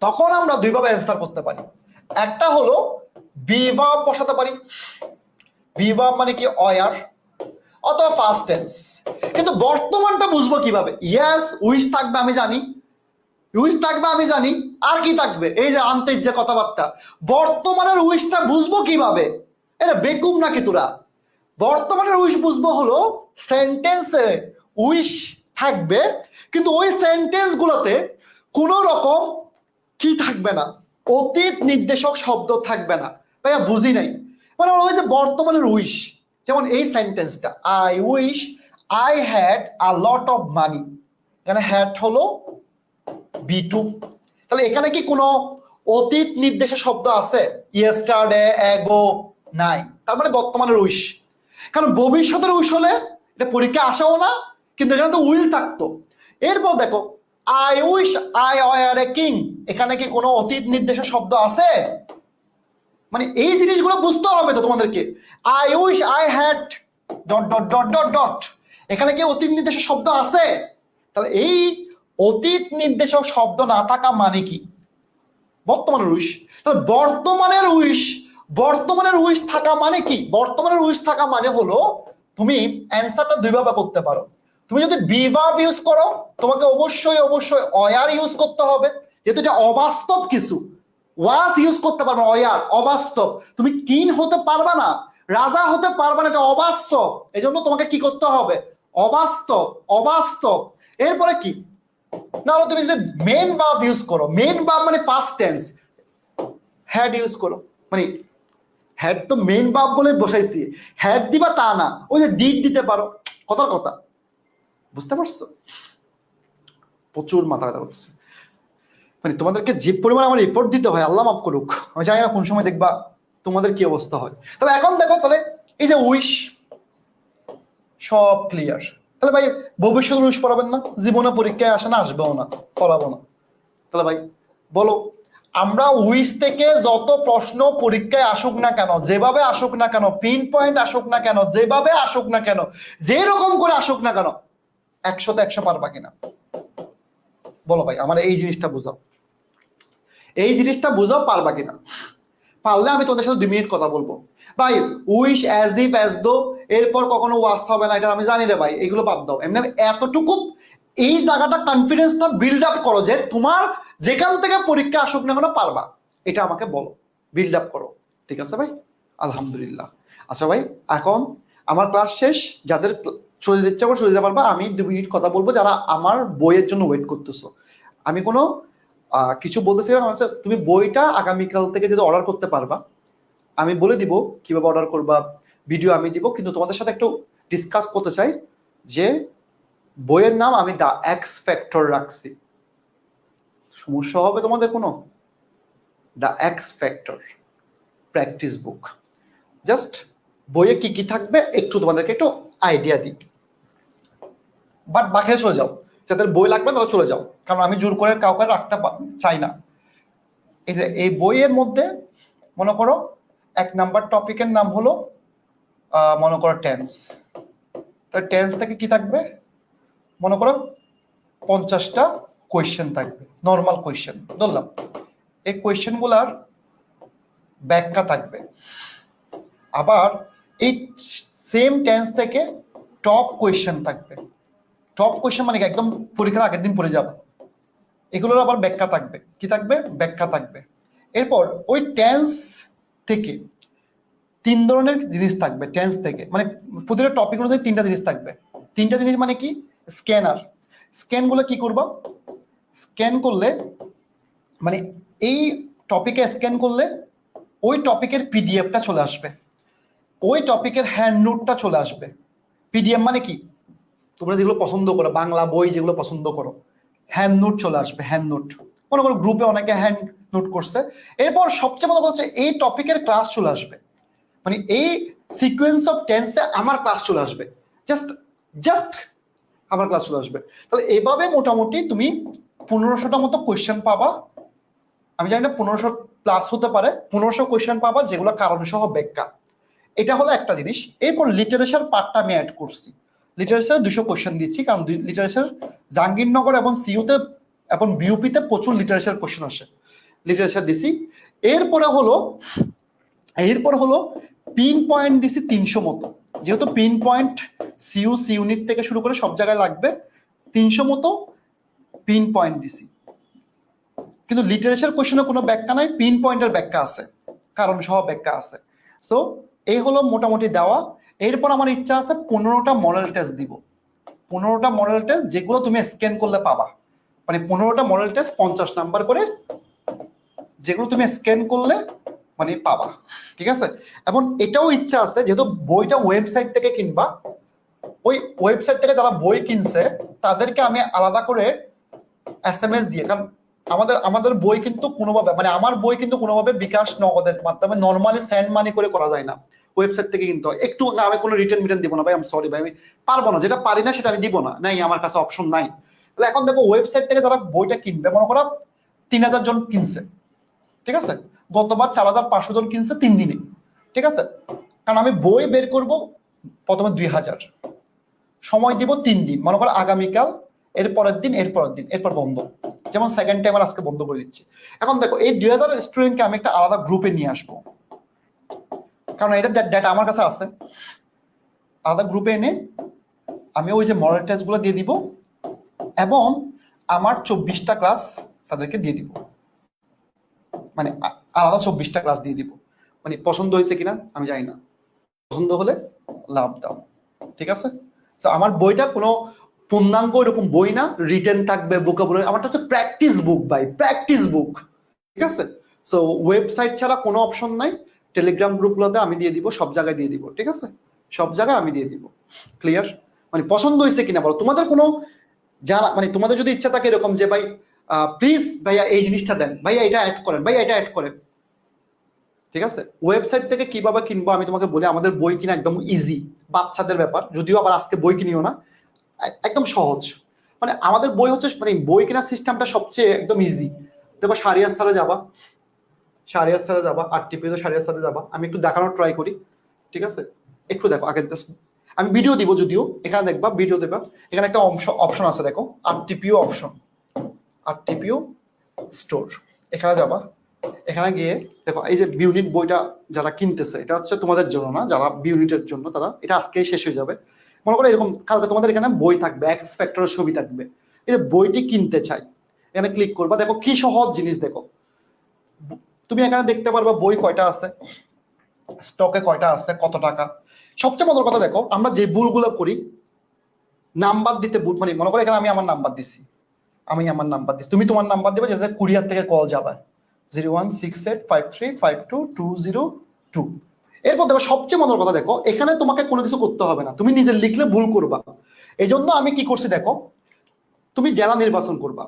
তখন আমরা 2 ভাবে অ্যান্সার করতে পারি। একটা হলো বিভাব বসাতে পারি, বিভাব মানে কি অয়ার অথবা ফার্স্ট টেন্স। কিন্তু বর্তমানটা বুঝবো কিভাবে? ইয়েস উইশ থাকবে আমি জানি, উইশ থাকবে আমি জানি, আর কি থাকবে? এই যে আন্তের যে কথাবার্তা। বর্তমানের উইশটা বুঝবো কিভাবে? এটা বেকুম নাকি তোরা? বর্তমানের উইশ বুঝবো হলো সেন্টেন্সে উইশ থাকবে, কিন্তু ওই সেন্টেন্স গুলোতে কোন রকম কি থাকবে না, অতীত নির্দেশক শব্দ থাকবে না। ভাইয়া বুঝি নাই, মানে ওই যে বর্তমানের উইশ, যেমন এই সেন্টেন্সটা, I wish I had a lot of money, এখানে হ্যাড হলো B2, তাহলে এখানে কি কোনো অতীত নির্দেশক শব্দ আছে? ইয়েস্টারডে, এগো নাই, তার মানে বর্তমানের উইশ। কারণ ভবিষ্যতের উইশ হলে এটা পরীক্ষা আসাও না, কিন্তু এখানে তো উইল থাকতো। এরপর দেখো I wish I were a king, এখানে কি কোনো অতীত নির্দেশক শব্দ আছে? মানে এই জিনিসগুলো বুঝতে হবে তো তোমাদেরকে। I wish I had dot dot dot dot dot, এখানে কি অতীত নির্দেশক শব্দ আছে? তাহলে এই অতীত নির্দেশক শব্দ না থাকা মানে কি? বর্তমানের উইশ। তাহলে বর্তমানের উইশ, বর্তমানের উইশ থাকা মানে কি? বর্তমানের উইশ থাকা মানে হলো তুমি অ্যান্সারটা 2 ভাবে করতে পারো। তুমি যদি বি ভার্ব ইউজ করো, তোমাকে অবশ্যই অবশ্যই অয়ার ইউজ করতে হবে, যেহেতু এটা অবাস্তব কিছু। ওয়াজ ইউজ করতে পারবে না, অয়ার অবাস্তব। তুমি কিং হতে পারবে না, রাজা হতে পারবে না, এটা অবাস্তব। এই জন্য তোমাকে কি করতে হবে? অবাস্তব, অবাস্তব। এরপরে কি না, তুমি যদি মেন ভার্ব ইউজ করো, মেন ভার্ব মানে পাস্ট টেন্স, হ্যাড ইউজ করো। মানে হ্যাড তো মেন ভার্ব বলে বসাইছি, হ্যাড দিবা তা না, ওই যে ডিড দিতে পারো। কথার কথা বুঝতে পারছো? প্রচুর মাথা ব্যথা করছে। মানে তোমাদেরকে যে পরিমাণ আমার রিপোর্ট দিতে হয়, আল্লাহ মাফ করুক, আমি জানি না কোন সময় দেখবা তোমাদের কি অবস্থা হয়। তাহলে এখন দেখো, তাহলে এই যে উইশ সব ক্লিয়ার। তাহলে ভাই ভবিষ্যৎ উইশ পড়াবেন না? জীবনে পরীক্ষায় আসে না, আসবেও না, পড়াবো না। তাহলে ভাই বলো, আমরা উইশ থেকে যত প্রশ্ন পরীক্ষায় আসুক না কেন, যেভাবে আসুক না কেন, পিন পয়েন্ট আসুক না কেন, যেভাবে আসুক না কেন, যেরকম করে আসুক না কেন, 100তে 100 পারবা কিনা? বলো ভাই, আমার এই জিনিসটা বুঝাও, এই জিনিসটা বুঝাও পারবা কিনা। পারলে আমি তোমাদের সাথে 2 মিনিট কথা বলবো। ভাই wish as if as though, এরপর কখনো ওয়াস হবে না, এটা আমি জানি রে ভাই, এগুলো বাদ দাও। এমনি এতটুকু এই জায়গাটা কনফিডেন্সটা বিল্ড আপ করো যে তোমার যেখান থেকে পরীক্ষা আসুক না কেন পারবা, এটা আমাকে বলো, বিল্ড আপ করো। ঠিক আছে ভাই, আলহামদুলিল্লাহ। আচ্ছা ভাই, এখন আমার ক্লাস শেষ, যাদের চলে যেতে ইচ্ছা করে চলে যেতে পারবা। আমি 2 মিনিট কথা বলবো যারা আমার বইয়ের জন্য ওয়েট করতেছো। আমি কোনো কিছু বলতেছি না, হচ্ছে তুমি বইটা আগামীকাল থেকে যদি অর্ডার করতে পারবা, আমি বলে দিব কিভাবে অর্ডার করবা, ভিডিও আমি দিব। কিন্তু তোমাদের সাথে একটু ডিসকাস করতে চাই যে বইয়ের নাম আমি দ্য এক্স ফ্যাক্টর রাখছি। সমস্যা হবে তোমাদের কোনো? The x factor practice book. Just বইয়ে কি কি থাকবে একটু তোমাদেরকে একটু আইডিয়া দিই, বাট বাকিরা চলে যাও, যাদের বই লাগবে তারা চলে যাও, কারণ আমি জোর করে কাউকে রাখতে চাই না। এই যে এই বইয়ের মধ্যে মনে করো 1 নাম্বার টপিকের নাম হলো মনে করো টেন্স। তাহলে টেন্স থেকে কি থাকবে? মনে করো 50টা কোয়েশ্চেন থাকবে, নর্মাল কোয়েশ্চেন ধরলাম। এই কোয়েশ্চেন গুলার ব্যাখ্যা থাকবে। আবার এই সেম টেন্স থেকে টপ কোয়েশ্চেন থাকবে। টপ কোয়েশ্চেন মানে কি, একদম পরীক্ষার আগের দিন পড়ে যাবে। এগুলোর আবার ব্যাখ্যা থাকবে। কি থাকবে? ব্যাখ্যা থাকবে। এরপর ওই টেন্স থেকে 3 ধরনের জিনিস থাকবে। টেন্স থেকে মানে প্রতিটা টপিক অনুযায়ী 3টা জিনিস থাকবে। 3টা জিনিস মানে কি? স্ক্যানার। স্ক্যানগুলো কি করবা? স্ক্যান করলে মানে এই টপিকে স্ক্যান করলে ওই টপিকের পিডিএফটা চলে আসবে, ওই টপিকের হ্যান্ড নোটটা চলে আসবে। পিডিএফ মানে কি? তোমরা যেগুলো পছন্দ করো, বাংলা বই যেগুলো পছন্দ করো, হ্যান্ড নোট চলে আসবে। হ্যান্ড নোট মনে করো গ্রুপে অনেকে হ্যান্ড নোট করছে। এরপর সবচেয়ে বড় কথা হচ্ছে এই টপিকের ক্লাস চলে আসবে, মানে এই সিকোয়েন্স অফ টেন্সে আমার ক্লাস চলে আসবে। জাস্ট জাস্ট আমার ক্লাস চলে আসবে। তাহলে এইভাবে মোটামুটি তুমি 1500টা মতো কোয়েশ্চেন পাবা। আমি জানি না 1500 প্লাস হতে পারে, 1500 কোয়েশ্চেন পাবা যেগুলো কারণ সহ ব্যাখ্যা। এটা হলো একটা জিনিস। এরপর লিটারেচার পার্টটা আমি অ্যাড করছি। লিটারেচার 200 কোয়েশ্চেন দিচ্ছি, কারণ লিটারেচার জাহাঙ্গীরনগর এবং সিইউতে এবং বিউপিতে প্রচুর লিটারেচার কোয়েশ্চেন আসে। লিটারেচার দিছি। এরপর হলো পিন পয়েন্ট দিছি 300 মতো। যেহেতু পিন পয়েন্ট সি ইউনিট থেকে শুরু করে সব জায়গায় লাগবে, 300 মতো পিন পয়েন্ট দিছি। কিন্তু লিটারেচার কোয়েশ্চেনে কোনো ব্যাখ্যা নাই, পিন পয়েন্টের ব্যাখ্যা আছে, কারণ সহ ব্যাখ্যা আছে। সো এই হলো মোটামুটি দেওয়া। এরপর আমার ইচ্ছা আছে 15টা মডেল টেস্ট দিব। 15টা মডেল টেস্ট যেগুলো তুমি স্ক্যান করলে পাবা, মানে 15টা মডেল টেস্ট 50 নাম্বার করে, যেগুলো তুমি স্ক্যান করলে মানে পাবা। ঠিক আছে? এবং এটাও ইচ্ছা আছে, যেহেতু বইটা ওয়েবসাইট থেকে কিনবা, ওই ওয়েবসাইট থেকে যারা বই কিনছে তাদেরকে আমি আলাদা করে SMS দিয়ে, কারণ আমাদের বই কিন্তু কোনোভাবে মানে আমার বই কিন্তু কোনোভাবে বিকাশ নগদের মাধ্যমে নর্মালি সেন্ড মানি করে করা যায় না, ওয়েবসাইট থেকে কিনতে হয়। একটু না, আমি কোনো রিটার্ন দিব না ভাই, আমি সরি ভাই, আমি পারবো না, যেটা পারি না সেটা আমি দিব না, নাই আমার কাছে অপশন নাই। তাহলে এখন দেখো ওয়েবসাইট থেকে যারা বইটা কিনবে, মনে করো 3000 জন কিনছে, ঠিক আছে, গতবার 4500 জন কিনছে 3 দিনে, ঠিক আছে, কারণ আমি বই বের করব প্রথমে 2000, সময় দিব 3 দিন, মনে করো আগামীকাল, এর পরের দিন, এরপর বন্ধ। যেমন সেকেন্ড টাইম আজকে বন্ধ করে দিচ্ছি। এখন দেখো এই 2000 স্টুডেন্টকে আমি একটা আলাদা গ্রুপে নিয়ে আসবো, কারণ এদের ডেটা আমার কাছে আছে। আলাদা গ্রুপে এনে আমি ওই যে মডেল টেস্ট গুলো দিয়ে দিব এবং আমার 24টা ক্লাস তাদেরকে দিয়ে দিব, মানে আলাদা 24টা ক্লাস দিয়ে দিব। মানে পছন্দ হয়েছে কিনা আমি জানি না, পছন্দ হলে লাভ দাও। ঠিক আছে? তো আমার বইটা কোনো পূর্ণাঙ্গ এরকম বই না, রিটেন থাকবে, ভোকাবুলারি, আমারটা হচ্ছে প্র্যাকটিস বুক ভাই, প্র্যাকটিস বুক। ঠিক আছে? সো ওয়েবসাইট ছাড়া কোনো অপশন নাই। টেলিগ্রাম গ্রুপগুলোতে আমি দিয়ে দিব, সব জায়গায় দিয়ে দিব। ঠিক আছে? সব জায়গায় আমি দিয়ে দিব। ক্লিয়ার? মানে পছন্দ হয়েছে কিনা বলো। তোমাদের কোনো জানা মানে তোমাদের যদি ইচ্ছা থাকে এরকম যে ভাই প্লিজ ভাইয়া এই জিনিসটা দেন, ভাইয়া এটা অ্যাড করেন, ভাইয়া এটা অ্যাড করেন। ঠিক আছে? ওয়েবসাইট থেকে কিভাবে কিনবো আমি তোমাকে বলি। আমাদের বই কিনা একদম ইজি, বাচ্চাদের ব্যাপার, যদিও আবার আজকে বই কিনিও না, একদম সহজ। মানে আমাদের বই হচ্ছে মানে বই কেনার সিস্টেমটা সবচেয়ে একদম ইজি। দেখো শাহরিয়ার স্যারে যাবা, RTP তে শাহরিয়ার স্যারে যাবা, আমি একটু দেখানোর ট্রাই করি। ঠিক আছে? একটু দেখো আগে, আমি ভিডিও দিব, যদিও এখানে দেখবা ভিডিও দেবা, এখানে একটা অপশন আছে দেখো, আরটিপিও অপশন, আরটিপিও স্টোর, এখানে যাবা, এখানে গিয়ে দেখো এই যে বিউনিট বইটা যারা কিনতেছে, এটা হচ্ছে তোমাদের জন্য না, যারা বিউনিটের জন্য তারা, এটা আজকেই শেষ হয়ে যাবে। মনে করো এরকম কালকে তোমাদের এখানে বই থাকবে, এক্স ফ্যাক্টরের ছবি থাকবে, এই যে বইটি কিনতে চাই, এখানে ক্লিক করবা, দেখো কি সহজ জিনিস, দেখো তুমি এখানে দেখতে পারবা বই কয়টা আছে, স্টকে কয়টা আছে, কত টাকা। সবচেয়ে মজার কথা দেখো, আমরা যে ভুলগুলো করি, নাম্বার দিতে ভুল, মানে মনে করো এখানে আমি আমার নাম্বার দিছি, তুমি তোমার নাম্বার দিবে, যেটাতে কুরিয়ার থেকে কল যাবে 01685352202। এরপর দেখো সবচেয়ে মজার কথা দেখো, এখানে তোমাকে কোনো কিছু করতে হবে না, তুমি নিজে লিখলে ভুল করবা। এই জন্য আমি কি করছি দেখো, তুমি জেলা নির্বাচন করবা,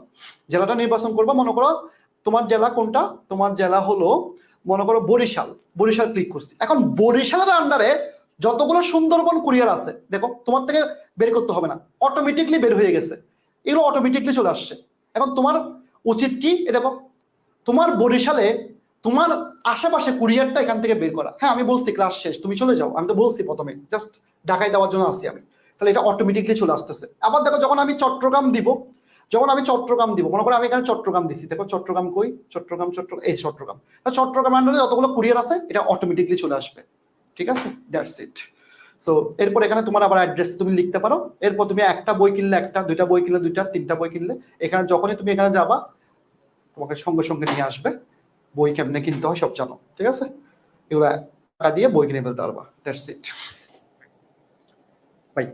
জেলাটা নির্বাচন করবা, মনে করো তোমার জেলা কোনটা, তোমার জেলা হলো মনে করো বরিশাল, বরিশাল ক্লিক করছি। এখন বরিশালের আন্ডারে যতগুলো সুন্দরবন কুরিয়ার আছে দেখো, তোমার থেকে বের করতে হবে না, অটোমেটিকলি বের হয়ে গেছে, এগুলো অটোমেটিকলি চলে আসছে। এখন তোমার উচিত কি, এ দেখো তোমার বরিশালে তোমার আশেপাশে কুরিয়ারটা এখান থেকে বের করা। হ্যাঁ আমি বলছি ক্লাস শেষ, তুমি চলে যাও, আমি তো বলছি প্রথমে জাস্ট ঢাকায় দেওয়ার জন্য আসছি আমি, তাহলে এটা অটোমেটিকলি চলে আসতেছে। আবার দেখো যখন আমি চট্টগ্রাম দিব, মনে করো আমি এখানে চট্টগ্রাম দিছি, দেখো চট্টগ্রাম কই, চট্টগ্রাম এই চট্টগ্রাম, চট্টগ্রাম আন্ডারে যতগুলো কুরিয়ার আছে এটা অটোমেটিকলি চলে আসবে, ঠিক আছে, দ্যাটস ইট। সো এরপর এখানে তোমার আবার অ্যাড্রেস তুমি লিখতে পারো। এরপর তুমি একটা বই কিনলে একটা, দুইটা বই কিনলে দুইটা, তিনটা বই কিনলে এখানে যখনই তুমি এখানে যাবা তোমাকে সঙ্গে সঙ্গে নিয়ে আসবে, বই কেমনে কিনতে হয় সব জানো, ঠিক আছে, এগুলা টাকা দিয়ে বই কিনে ফেলতে পারবা, দ্যাটস ইট। ভাই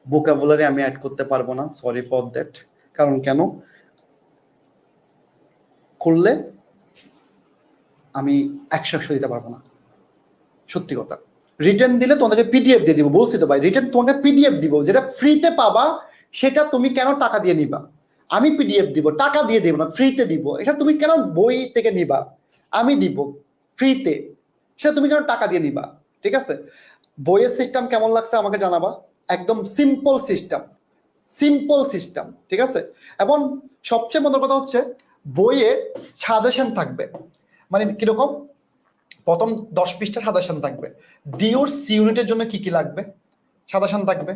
ভোকাবুলারি আমি অ্যাড করতে পারবো না, সরি ফর দ্যাট, কারণ কেন করলে আমি 100 দিতে পারবো না, সত্যি কথা। রিটার্ন দিলে তোমাদেরকে পিডিএফ দিয়ে দিব, বলছি তো ভাই, রিটার্ন তোমাকে পিডিএফ দিব, যেটা ফ্রিতে পাবা সেটা তুমি কেন টাকা দিয়ে নিবা? আমি পিডিএফ দিব, টাকা দিয়ে দিব না, ফ্রিতে দিব। এটা তুমি কেন বই থেকে নিবা? আমি দিব ফ্রিতে, সেটা তুমি কেন টাকা দিয়ে নিবা? ঠিক আছে, বইয়ের সিস্টেম কেমন লাগছে আমাকে জানাবা, একদম সিম্পল সিস্টেম, ঠিক আছে। এবং সবচেয়ে মজার কথা হচ্ছে বইয়ে সাজেশন থাকবে, মানে কিরকম, প্রথম 10 পৃষ্ঠা সাজেশন থাকবে, ডিওর সি ইউনিটের জন্য কি কি লাগবে সাজেশন থাকবে,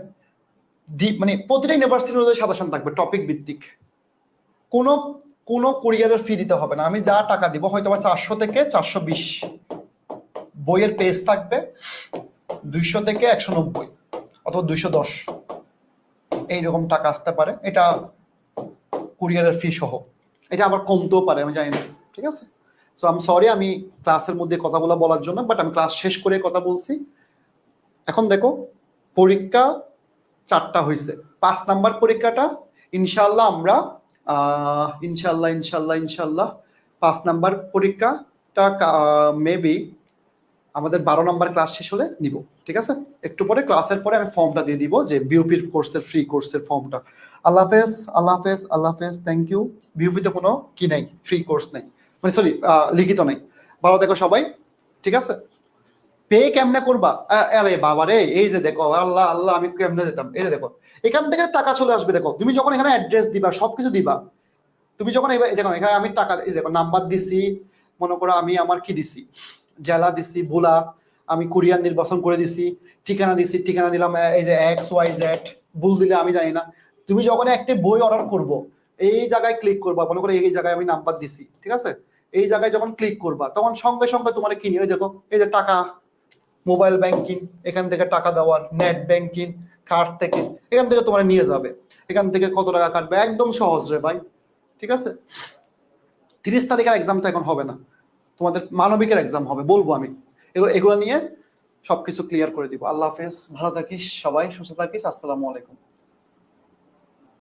মানে প্রতিটা ইউনিভার্সিটি অনুযায়ী সাজেশন থাকবে, টপিক ভিত্তিক। কোনো কুরিয়ারের ফি দিতে হবে না, আমি যা টাকা দিব হয়তো 400 থেকে 420, বইয়ের পেজ থাকবে 200 থেকে 190 অথবা 210, এইরকম টাকা আসতে পারে, এটা কুরিয়ারের ফি সহ। এটা আবার কমতেও পারে, আমি জানি না, ঠিক আছে। সো আমি সরি, আমি ক্লাসের মধ্যে কথাগুলো বলার জন্য, বাট আমি ক্লাস শেষ করে কথা বলছি। এখন দেখো পরীক্ষা 4টা হয়েছে, 5 নাম্বার পরীক্ষাটা ইনশাল্লাহ আমরা ইনশাল্লাহ 5 নাম্বার পরীক্ষাটা মেবি আমাদের 12 নাম্বার ক্লাস শেষ হলে নিব, ঠিক আছে। একটু পরে ক্লাসের পরে আমি ফর্মটা দিয়ে দিব, যে বিউপির কোর্সের ফ্রি কোর্সের ফর্মটা। আল্লাহ হাফেজ, থ্যাংক ইউ। বিউপিতে কোনো কি নাই, ফ্রি কোর্স নেই, মানে সরি লিখিত নেই। ভালো দেখো সবাই, ঠিক আছে। পে কেমনে করবা, আরে বাবা রে, এই যে দেখো, আল্লাহ আমি কেমনে যেতাম, এই যে দেখো এখান থেকে টাকা চলে আসবে। দেখো তুমি যখন এখানে অ্যাড্রেস দিবা, সবকিছু দিবা, তুমি যখন দেখো এখানে আমি টাকা, এই দেখো নাম্বার দিছি, মনে করো আমি আমার কি দিছি, জেলা দিছি ভোলা, আমি কুরিয়ার নির্বাচন করে দিছি, ঠিকানা দিছি, ঠিকানা দিলাম এই যে XYZ, ভুল দিলে আমি জানি না। তুমি যখন একটা বই অর্ডার করবো, এই জায়গায় ক্লিক করবা, মনে করো এই জায়গায় আমি নাম্বার দিছি, ঠিক আছে, এই জায়গায় যখন ক্লিক করবা তখন সঙ্গে সঙ্গে তোমার কিনি, ওই দেখো এই যে টাকা, মোবাইল ব্যাংকিং, এখান থেকে টাকা দেওয়ার, নেট ব্যাংকিং, কার্ড থেকে, এখান থেকে তোমার নিয়ে যাবে, এখান থেকে কত টাকা কাটবে, একদম সহজ রে ভাই, ঠিক আছে। 30 তারিখের এক্সামটা এখন হবে না, তোমাদের মানবিকের এক্সাম হবে, বলবো আমি, এগুলো নিয়ে সবকিছু ক্লিয়ার করে দিব। আল্লাহ হাফেজ, ভালো থাকিস সবাই, সুস্থ থাকিস, আসসালামু আলাইকুম।